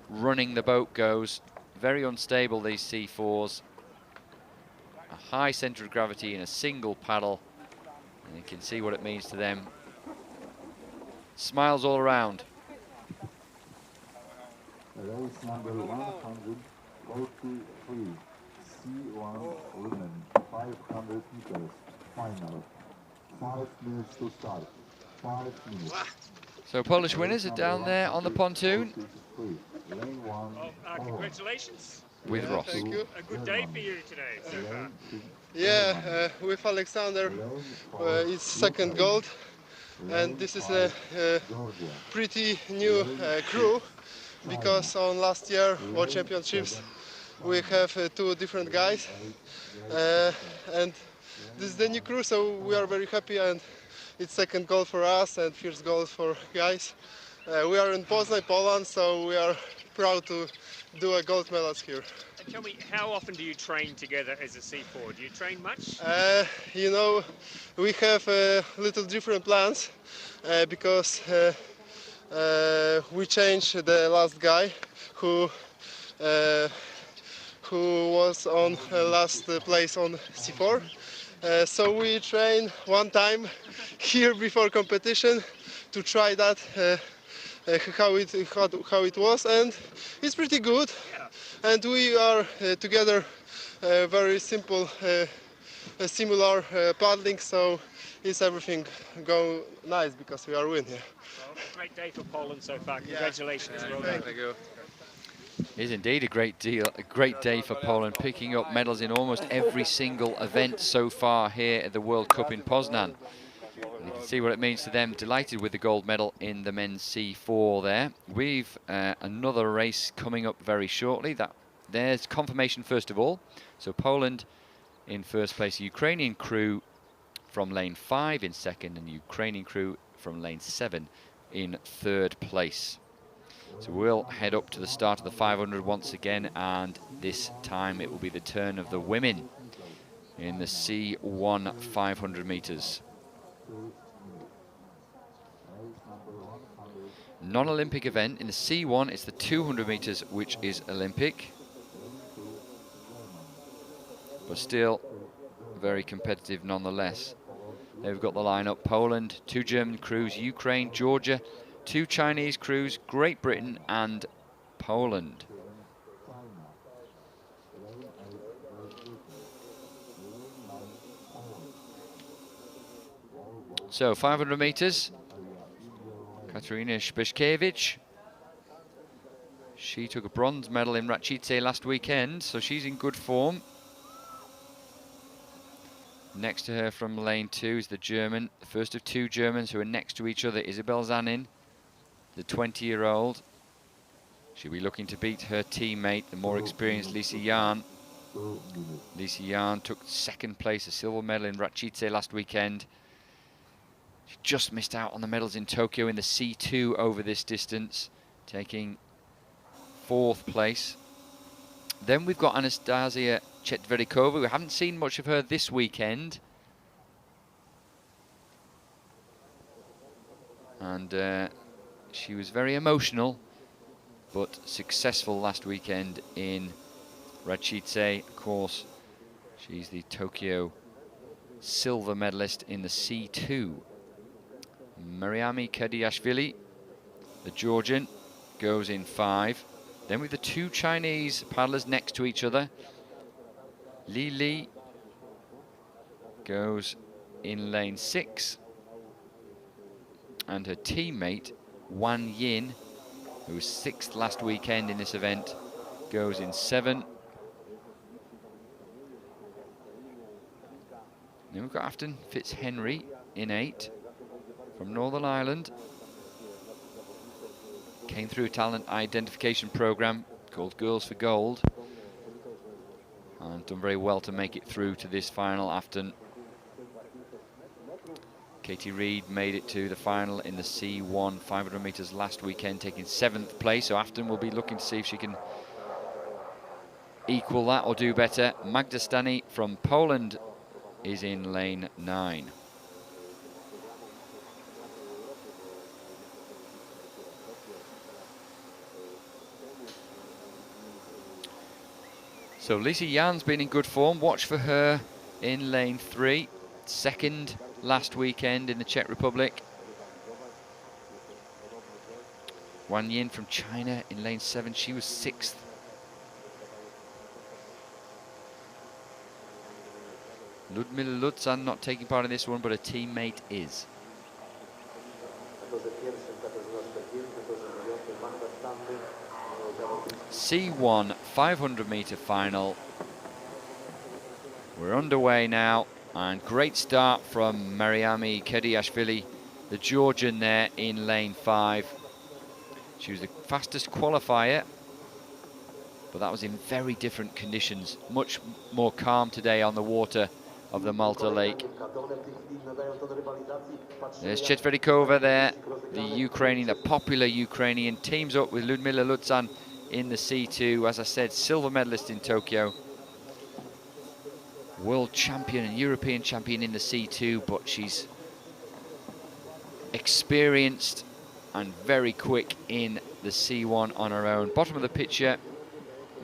running the boat goes. very unstable, these C4s. A high centre of gravity in a single paddle. And you can see what it means to them. Smiles all around. Race number 143, C1 women, 500 meters, final. 5 minutes to start. 5 minutes. So Polish winners are down there on the pontoon. Congratulations. With Ross. Thank you. A good day for you today so far. Yeah, with Alexander, it's second gold, and this is a pretty new crew, because on last year World Championships we have 2 different guys, and this is the new crew, so we are very happy, and it's second gold for us and first gold for guys. We are in Poznan, Poland, so we are proud to do a gold medals here. And tell me, how often do you train together as a C4? Do you train much? You know, we have little different plans because we changed the last guy who was on last place on C4. So we train one time here before competition to try that how it was, and it's pretty good. Yeah. And we are together very simple, similar paddling, so it's everything go nice because we are winning. Well, a great day for Poland so far. Congratulations. Yeah. Well Thank done. you. It is indeed a great day for Poland, picking up medals in almost every single event so far here at the World Cup in Poznan. And you can see what it means to them. Delighted with the gold medal in the men's C4 there. We've another race coming up very shortly. There's confirmation first of all. So Poland in first place, Ukrainian crew from lane 5 in second, and Ukrainian crew from lane 7 in third place. So we'll head up to the start of the 500 once again, and this time it will be the turn of the women in the C1 500 meters. Non-Olympic event. In the C1, it's the 200 meters, which is Olympic. But still very competitive nonetheless. They've got the lineup: Poland, 2 German crews, Ukraine, Georgia, 2 Chinese crews, Great Britain and Poland. So 500 meters, Katarzyna Szpeszkiewicz. She took a bronze medal in Racice last weekend, so she's in good form. Next to her from lane 2 is the German, the first of 2 Germans who are next to each other, Isabel Zanin, the 20-year-old. She'll be looking to beat her teammate, the more experienced Lise Jahn. Lise Jahn took second place, a silver medal in Racice last weekend. She just missed out on the medals in Tokyo in the C2 over this distance, taking 4th place. Then we've got Anastasia Chetverikova. We haven't seen much of her this weekend. And she was very emotional, but successful last weekend in Racice. Of course, she's the Tokyo silver medalist in the C2. Mariami Kadiashvili, the Georgian, goes in 5. Then with the 2 Chinese paddlers next to each other, Li Li goes in lane 6, and her teammate Wan Yin, who was 6th last weekend in this event, goes in 7. Then we've got Afton Fitzhenry in 8 from Northern Ireland. Came through a talent identification program called Girls for Gold, and done very well to make it through to this final. Afton. Katie Reed made it to the final in the C1 500 meters last weekend, taking 7th place. So Afton will be looking to see if she can equal that or do better. Magda Stani from Poland is in lane 9. So Lisa Jan's been in good form. Watch for her in lane 3. Second last weekend in the Czech Republic. Wang Yin from China in lane 7. She was 6th. Ludmila Lutzan not taking part in this one, but a teammate is. C1 500-meter final. We're underway now, and great start from Mariami Kediashvili, the Georgian there in lane 5. She was the fastest qualifier, but that was in very different conditions. Much more calm today on the water of the Malta Lake. There's Chetverikova there, the Ukrainian, the popular Ukrainian, teams up with Ludmila Lutzan in the C2. As I said, silver medalist in Tokyo. World champion and European champion in the C2, but she's experienced and very quick in the C1 on her own. Bottom of the picture,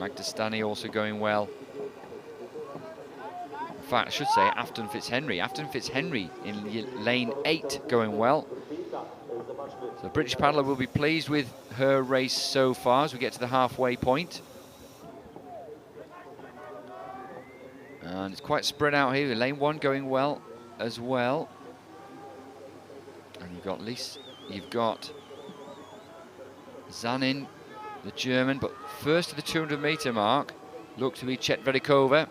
Magda Stani also going well. In fact, I should say Afton Fitzhenry. Afton Fitzhenry in lane 8 going well. So the British paddler will be pleased with her race so far as we get to the halfway point. And it's quite spread out here. Lane 1 going well as well. And you've got Zanin, the German, but first to the 200-meter mark looked to be Chetverikova,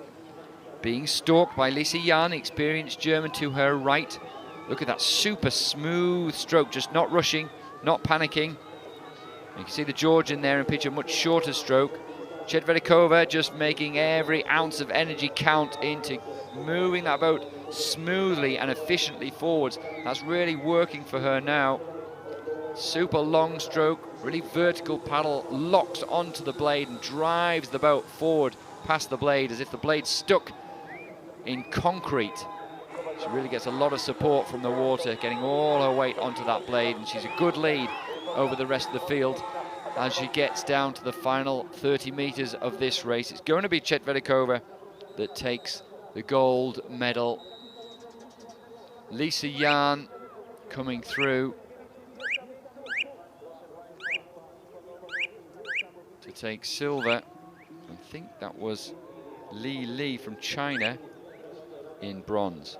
being stalked by Lisa Jan, experienced German to her right. Look at that super smooth stroke, just not rushing, not panicking. You can see the Georgian there in picture, much shorter stroke. Chetverikova just making every ounce of energy count into moving that boat smoothly and efficiently forwards. That's really working for her now. Super long stroke, really vertical paddle, locks onto the blade and drives the boat forward past the blade as if the blade's stuck in concrete. She really gets a lot of support from the water, getting all her weight onto that blade, and she's a good lead over the rest of the field as she gets down to the final 30 meters of this race. It's going to be Chetverikova that takes the gold medal. Lisa Jan coming through to take silver. I think that was Li from China in bronze.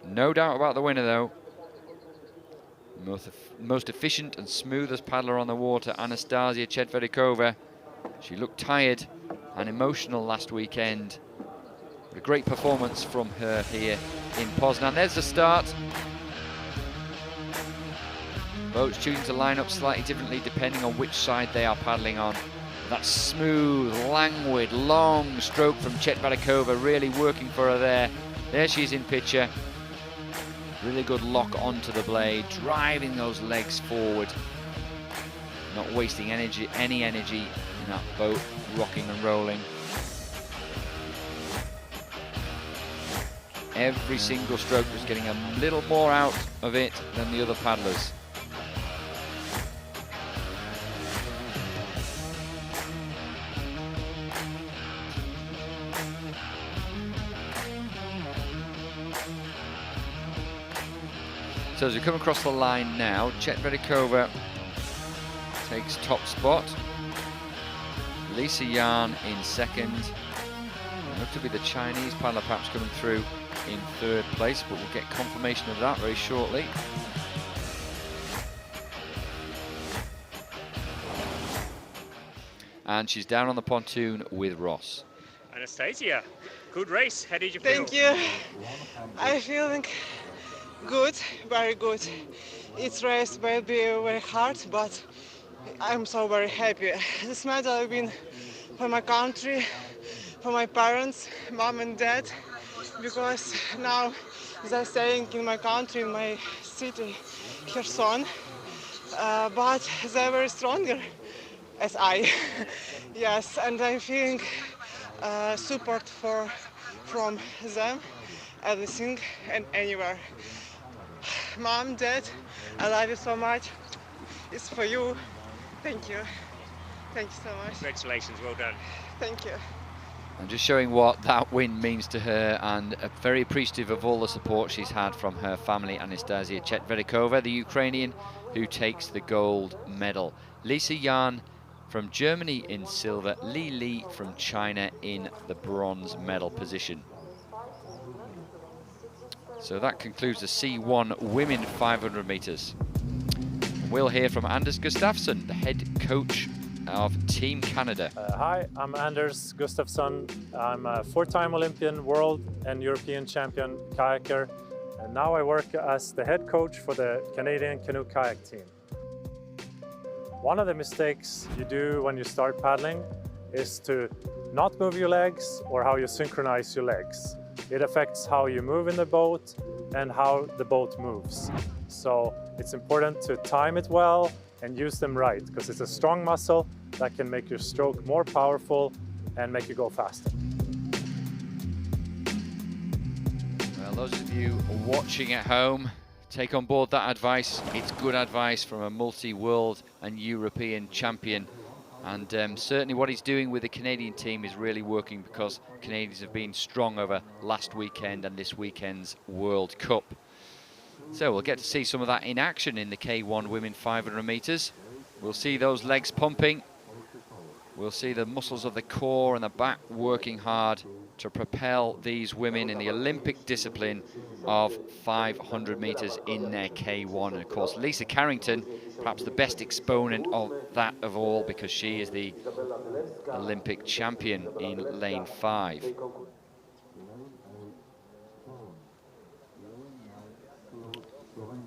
No doubt about the winner though. Most efficient and smoothest paddler on the water, Anastasia Chetverikova. She looked tired and emotional last weekend. A great performance from her here in Poznan. There's the start. Boats choosing to line up slightly differently depending on which side they are paddling on. That smooth, languid, long stroke from Chetverikova really working for her there. There she is in picture. Really good lock onto the blade, driving those legs forward. Not wasting any energy in that boat, rocking and rolling. Every single stroke was getting a little more out of it than the other paddlers. So as we come across the line now, Chetverikova takes top spot. Lisa Jan in second. Look to be the Chinese paddler perhaps coming through in third place, but we'll get confirmation of that very shortly. And she's down on the pontoon with Ross. Anastasia, good race. How did you feel? Thank you. I'm feeling good, very good. Each race will be very hard, but I'm so very happy. This medal I've been for my country, for my parents, mom and dad, because now they're staying in my country, in my city, Kherson, but they're very stronger as I. Yes, and I'm feeling support from them, everything and anywhere. Mom, Dad, I love you so much. It's for you. Thank you. Thank you so much. Congratulations, well done. Thank you. And just showing what that win means to her, and very appreciative of all the support she's had from her family. Anastasia Chetverikova, the Ukrainian, who takes the gold medal. Lisa Yan from Germany in silver. Li from China in the bronze medal position. So that concludes the C1 women 500 meters. We'll hear from Anders Gustafsson, the head coach of Team Canada. Hi, I'm Anders Gustafsson. I'm a four-time Olympian, world and European champion kayaker, and now I work as the head coach for the Canadian Canoe-Kayak team. One of the mistakes you do when you start paddling is to not move your legs or how you synchronize your legs. It affects how you move in the boat and how the boat moves. So it's important to time it well and use them right, because it's a strong muscle that can make your stroke more powerful and make you go faster. Well, those of you watching at home, take on board that advice. It's good advice from a multi-world and European champion. And certainly what he's doing with the Canadian team is really working, because Canadians have been strong over last weekend and this weekend's World Cup. So we'll get to see some of that in action in the K1 women 500 meters. We'll see those legs pumping. We'll see the muscles of the core and the back working hard to propel these women in the Olympic discipline of 500 meters in their K1. And of course, Lisa Carrington, perhaps the best exponent of that of all, because she is the Olympic champion in lane 5.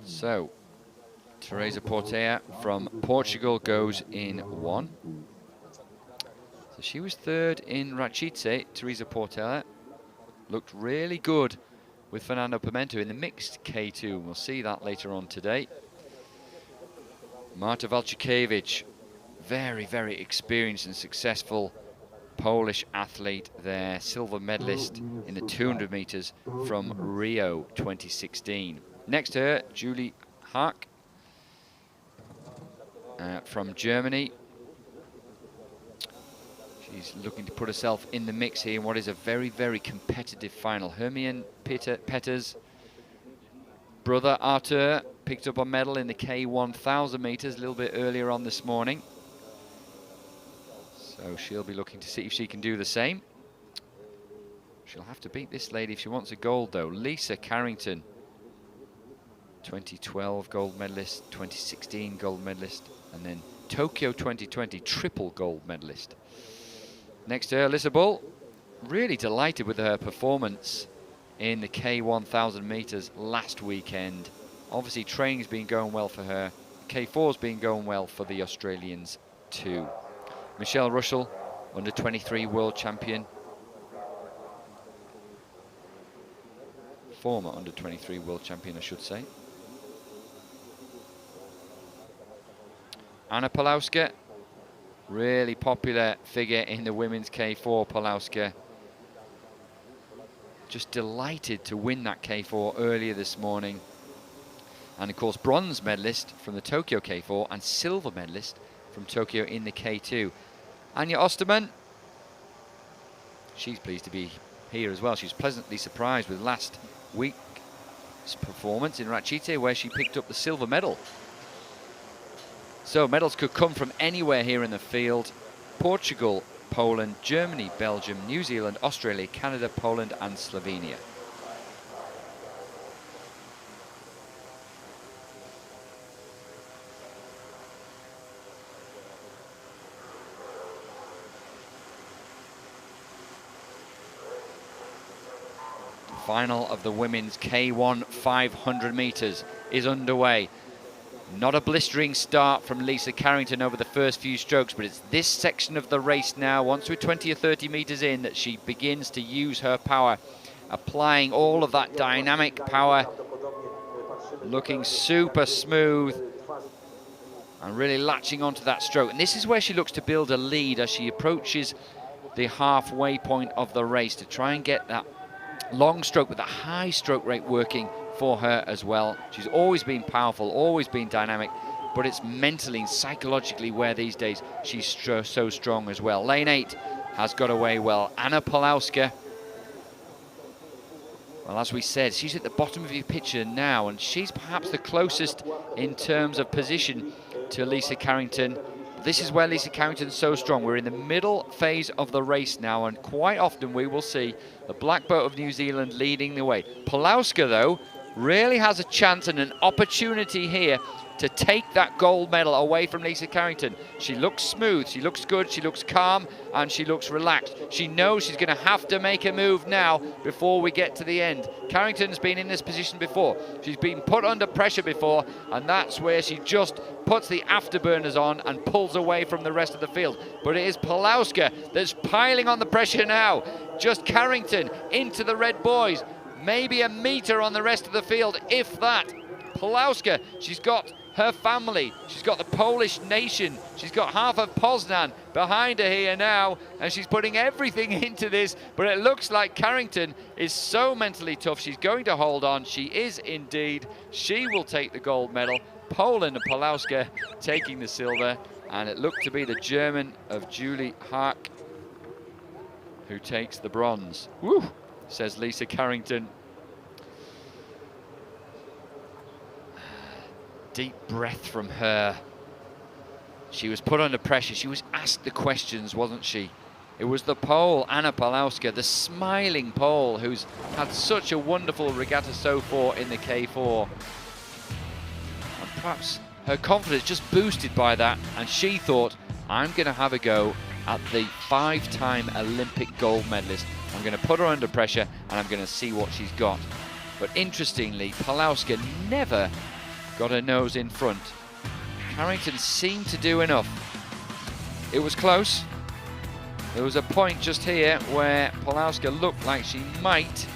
So, Teresa Portela from Portugal goes in 1. So she was third in Rachice. Teresa Portela looked really good with Fernando Pimento in the mixed K2. We'll see that later on today. Marta Walczykiewicz, very, very experienced and successful Polish athlete there, silver medalist in the 200 meters from Rio 2016. Next to her, Julie Hack from Germany. She's looking to put herself in the mix here in what is a very, very competitive final. Hermien Peters' brother Artur picked up a medal in the K1000 meters a little bit earlier on this morning. So she'll be looking to see if she can do the same. She'll have to beat this lady if she wants a gold, though. Lisa Carrington, 2012 gold medalist, 2016 gold medalist, and then Tokyo 2020 triple gold medalist. Next to her, Alyssa Bull, really delighted with her performance in the K1000 meters last weekend. Obviously, training's been going well for her. K4's been going well for the Australians too. Michelle Russell, under 23 world champion. Former under 23 world champion, I should say. Anna Palauska, really popular figure in the women's K4, Palauska. Just delighted to win that K4 earlier this morning. And of course, bronze medalist from the Tokyo K4 and silver medalist from Tokyo in the K2. Anja Osterman, she's pleased to be here as well. She was pleasantly surprised with last week's performance in Rachice, where she picked up the silver medal. So medals could come from anywhere here in the field. Portugal, Poland, Germany, Belgium, New Zealand, Australia, Canada, Poland and Slovenia. Final of the women's K1 500 meters is underway. Not a blistering start from Lisa Carrington over the first few strokes, but it's this section of the race now, once we're 20 or 30 meters in, that she begins to use her power, applying all of that dynamic power, looking super smooth and really latching onto that stroke. And this is where she looks to build a lead as she approaches the halfway point of the race, to try and get that long stroke with a high stroke rate working for her as well. She's always been powerful, always been dynamic, but it's mentally and psychologically where these days she's so strong as well. Lane 8 has got away well. Anna Pawlowska, well, as we said, she's at the bottom of your picture now, and she's perhaps the closest in terms of position to Lisa Carrington. This is where Lisa Carrington's so strong. We're in the middle phase of the race now, and quite often we will see the Black Boat of New Zealand leading the way. Pawlowska, though, really has a chance and an opportunity here to take that gold medal away from Lisa Carrington. She looks smooth, she looks good, she looks calm, and she looks relaxed. She knows she's going to have to make a move now before we get to the end. Carrington's been in this position before. She's been put under pressure before, and that's where she just puts the afterburners on and pulls away from the rest of the field. But it is Pawlowska that's piling on the pressure now. Just Carrington into the red boys. Maybe a metre on the rest of the field, if that. Pawlowska, she's got her family, she's got the Polish nation, she's got half of Poznan behind her here now, and she's putting everything into this, but it looks like Carrington is so mentally tough. She's going to hold on. She is indeed. She will take the gold medal. Poland and Pawlowska taking the silver, and it looked to be the German of Julie Haak who takes the bronze. Woo, says Lisa Carrington. Deep breath from her. She was put under pressure. She was asked the questions, wasn't she? It was the Pole, Anna Pawlowska, the smiling Pole, who's had such a wonderful regatta so far in the K4. And perhaps her confidence just boosted by that, and she thought, I'm going to have a go at the 5-time Olympic gold medalist. I'm going to put her under pressure, and I'm going to see what she's got. But interestingly, Pawlowska never got her nose in front. Carrington seemed to do enough. It was close. There was a point just here where Pawlowska looked like she might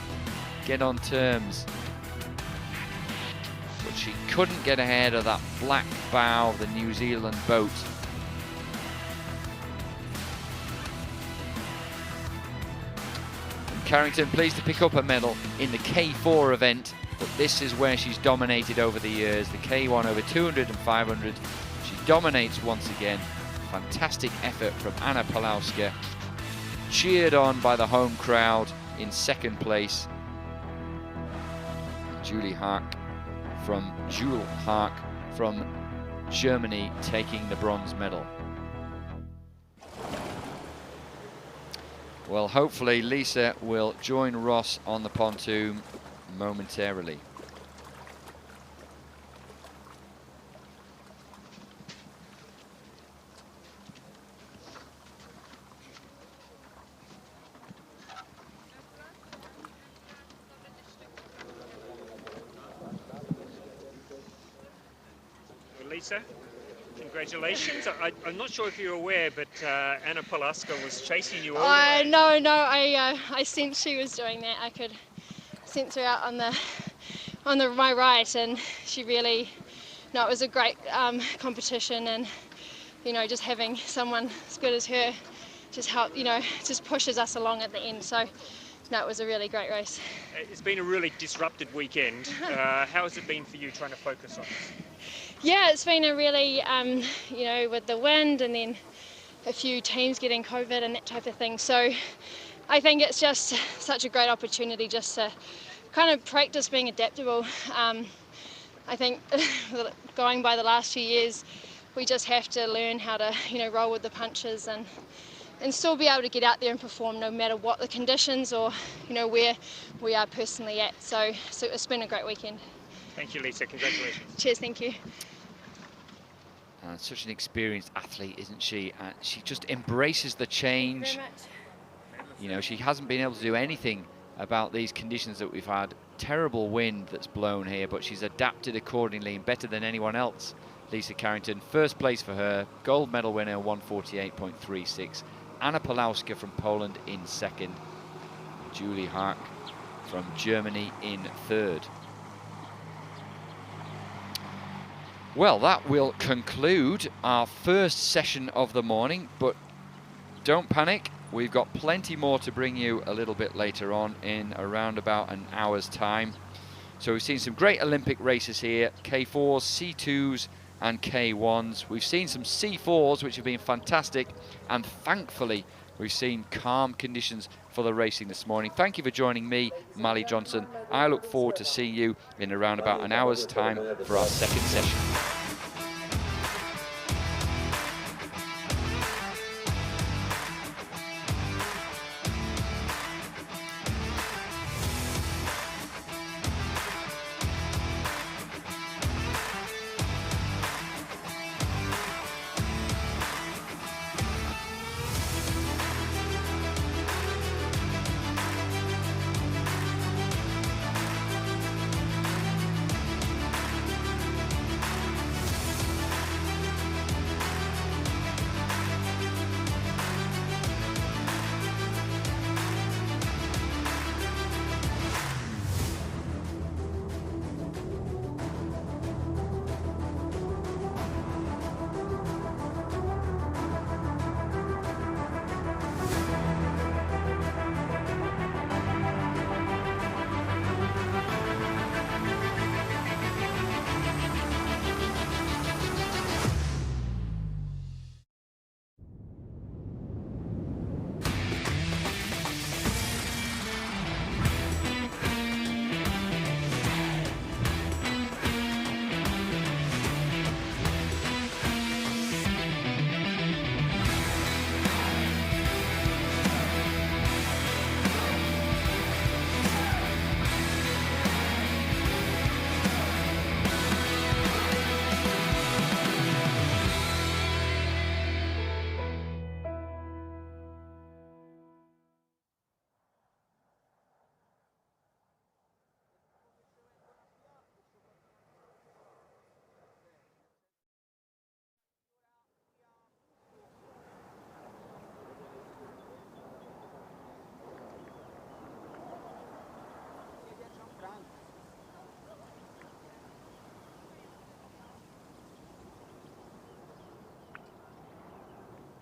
get on terms, but she couldn't get ahead of that black bow of the New Zealand boat. And Carrington pleased to pick up a medal in the K4 event. But this is where she's dominated over the years. The K1 over 200 and 500. She dominates once again. Fantastic effort from Anna Pawlowska. Cheered on by the home crowd in second place. Julie Haak from Germany taking the bronze medal. Well, hopefully Lisa will join Ross on the pontoon momentarily. Well, Lisa, congratulations. I'm not sure if you're aware, but Anna Pawlowska was chasing you all the way. No, I sensed she was doing that. I could sense her out on my right, and she really, no, it was a great competition, and just having someone as good as her just help, just pushes us along at the end. So no, it was a really great race. It's been a really disrupted weekend. How has it been for you trying to focus on this? Yeah, it's been a really, with the wind and then a few teams getting COVID and that type of thing. So I think it's just such a great opportunity just to kind of practice being adaptable. I think going by the last few years, we just have to learn how to, roll with the punches and still be able to get out there and perform no matter what the conditions or, where we are personally at. So it's been a great weekend. Thank you, Lisa. Congratulations. Cheers, thank you. Such an experienced athlete, isn't she? She just embraces the change. Very much. She hasn't been able to do anything about these conditions that we've had. Terrible wind that's blown here, but she's adapted accordingly and better than anyone else. Lisa Carrington, first place for her, gold medal winner, 148.36. Anna Pawlowska from Poland in second. Julie Haak from Germany in third. Well, that will conclude our first session of the morning, but don't panic. We've got plenty more to bring you a little bit later on in around about an hour's time. So we've seen some great Olympic races here, K4s, C2s, and K1s. We've seen some C4s, which have been fantastic, and thankfully we've seen calm conditions for the racing this morning. Thank you for joining me, Mally Johnson. I look forward to seeing you in around about an hour's time for our second session.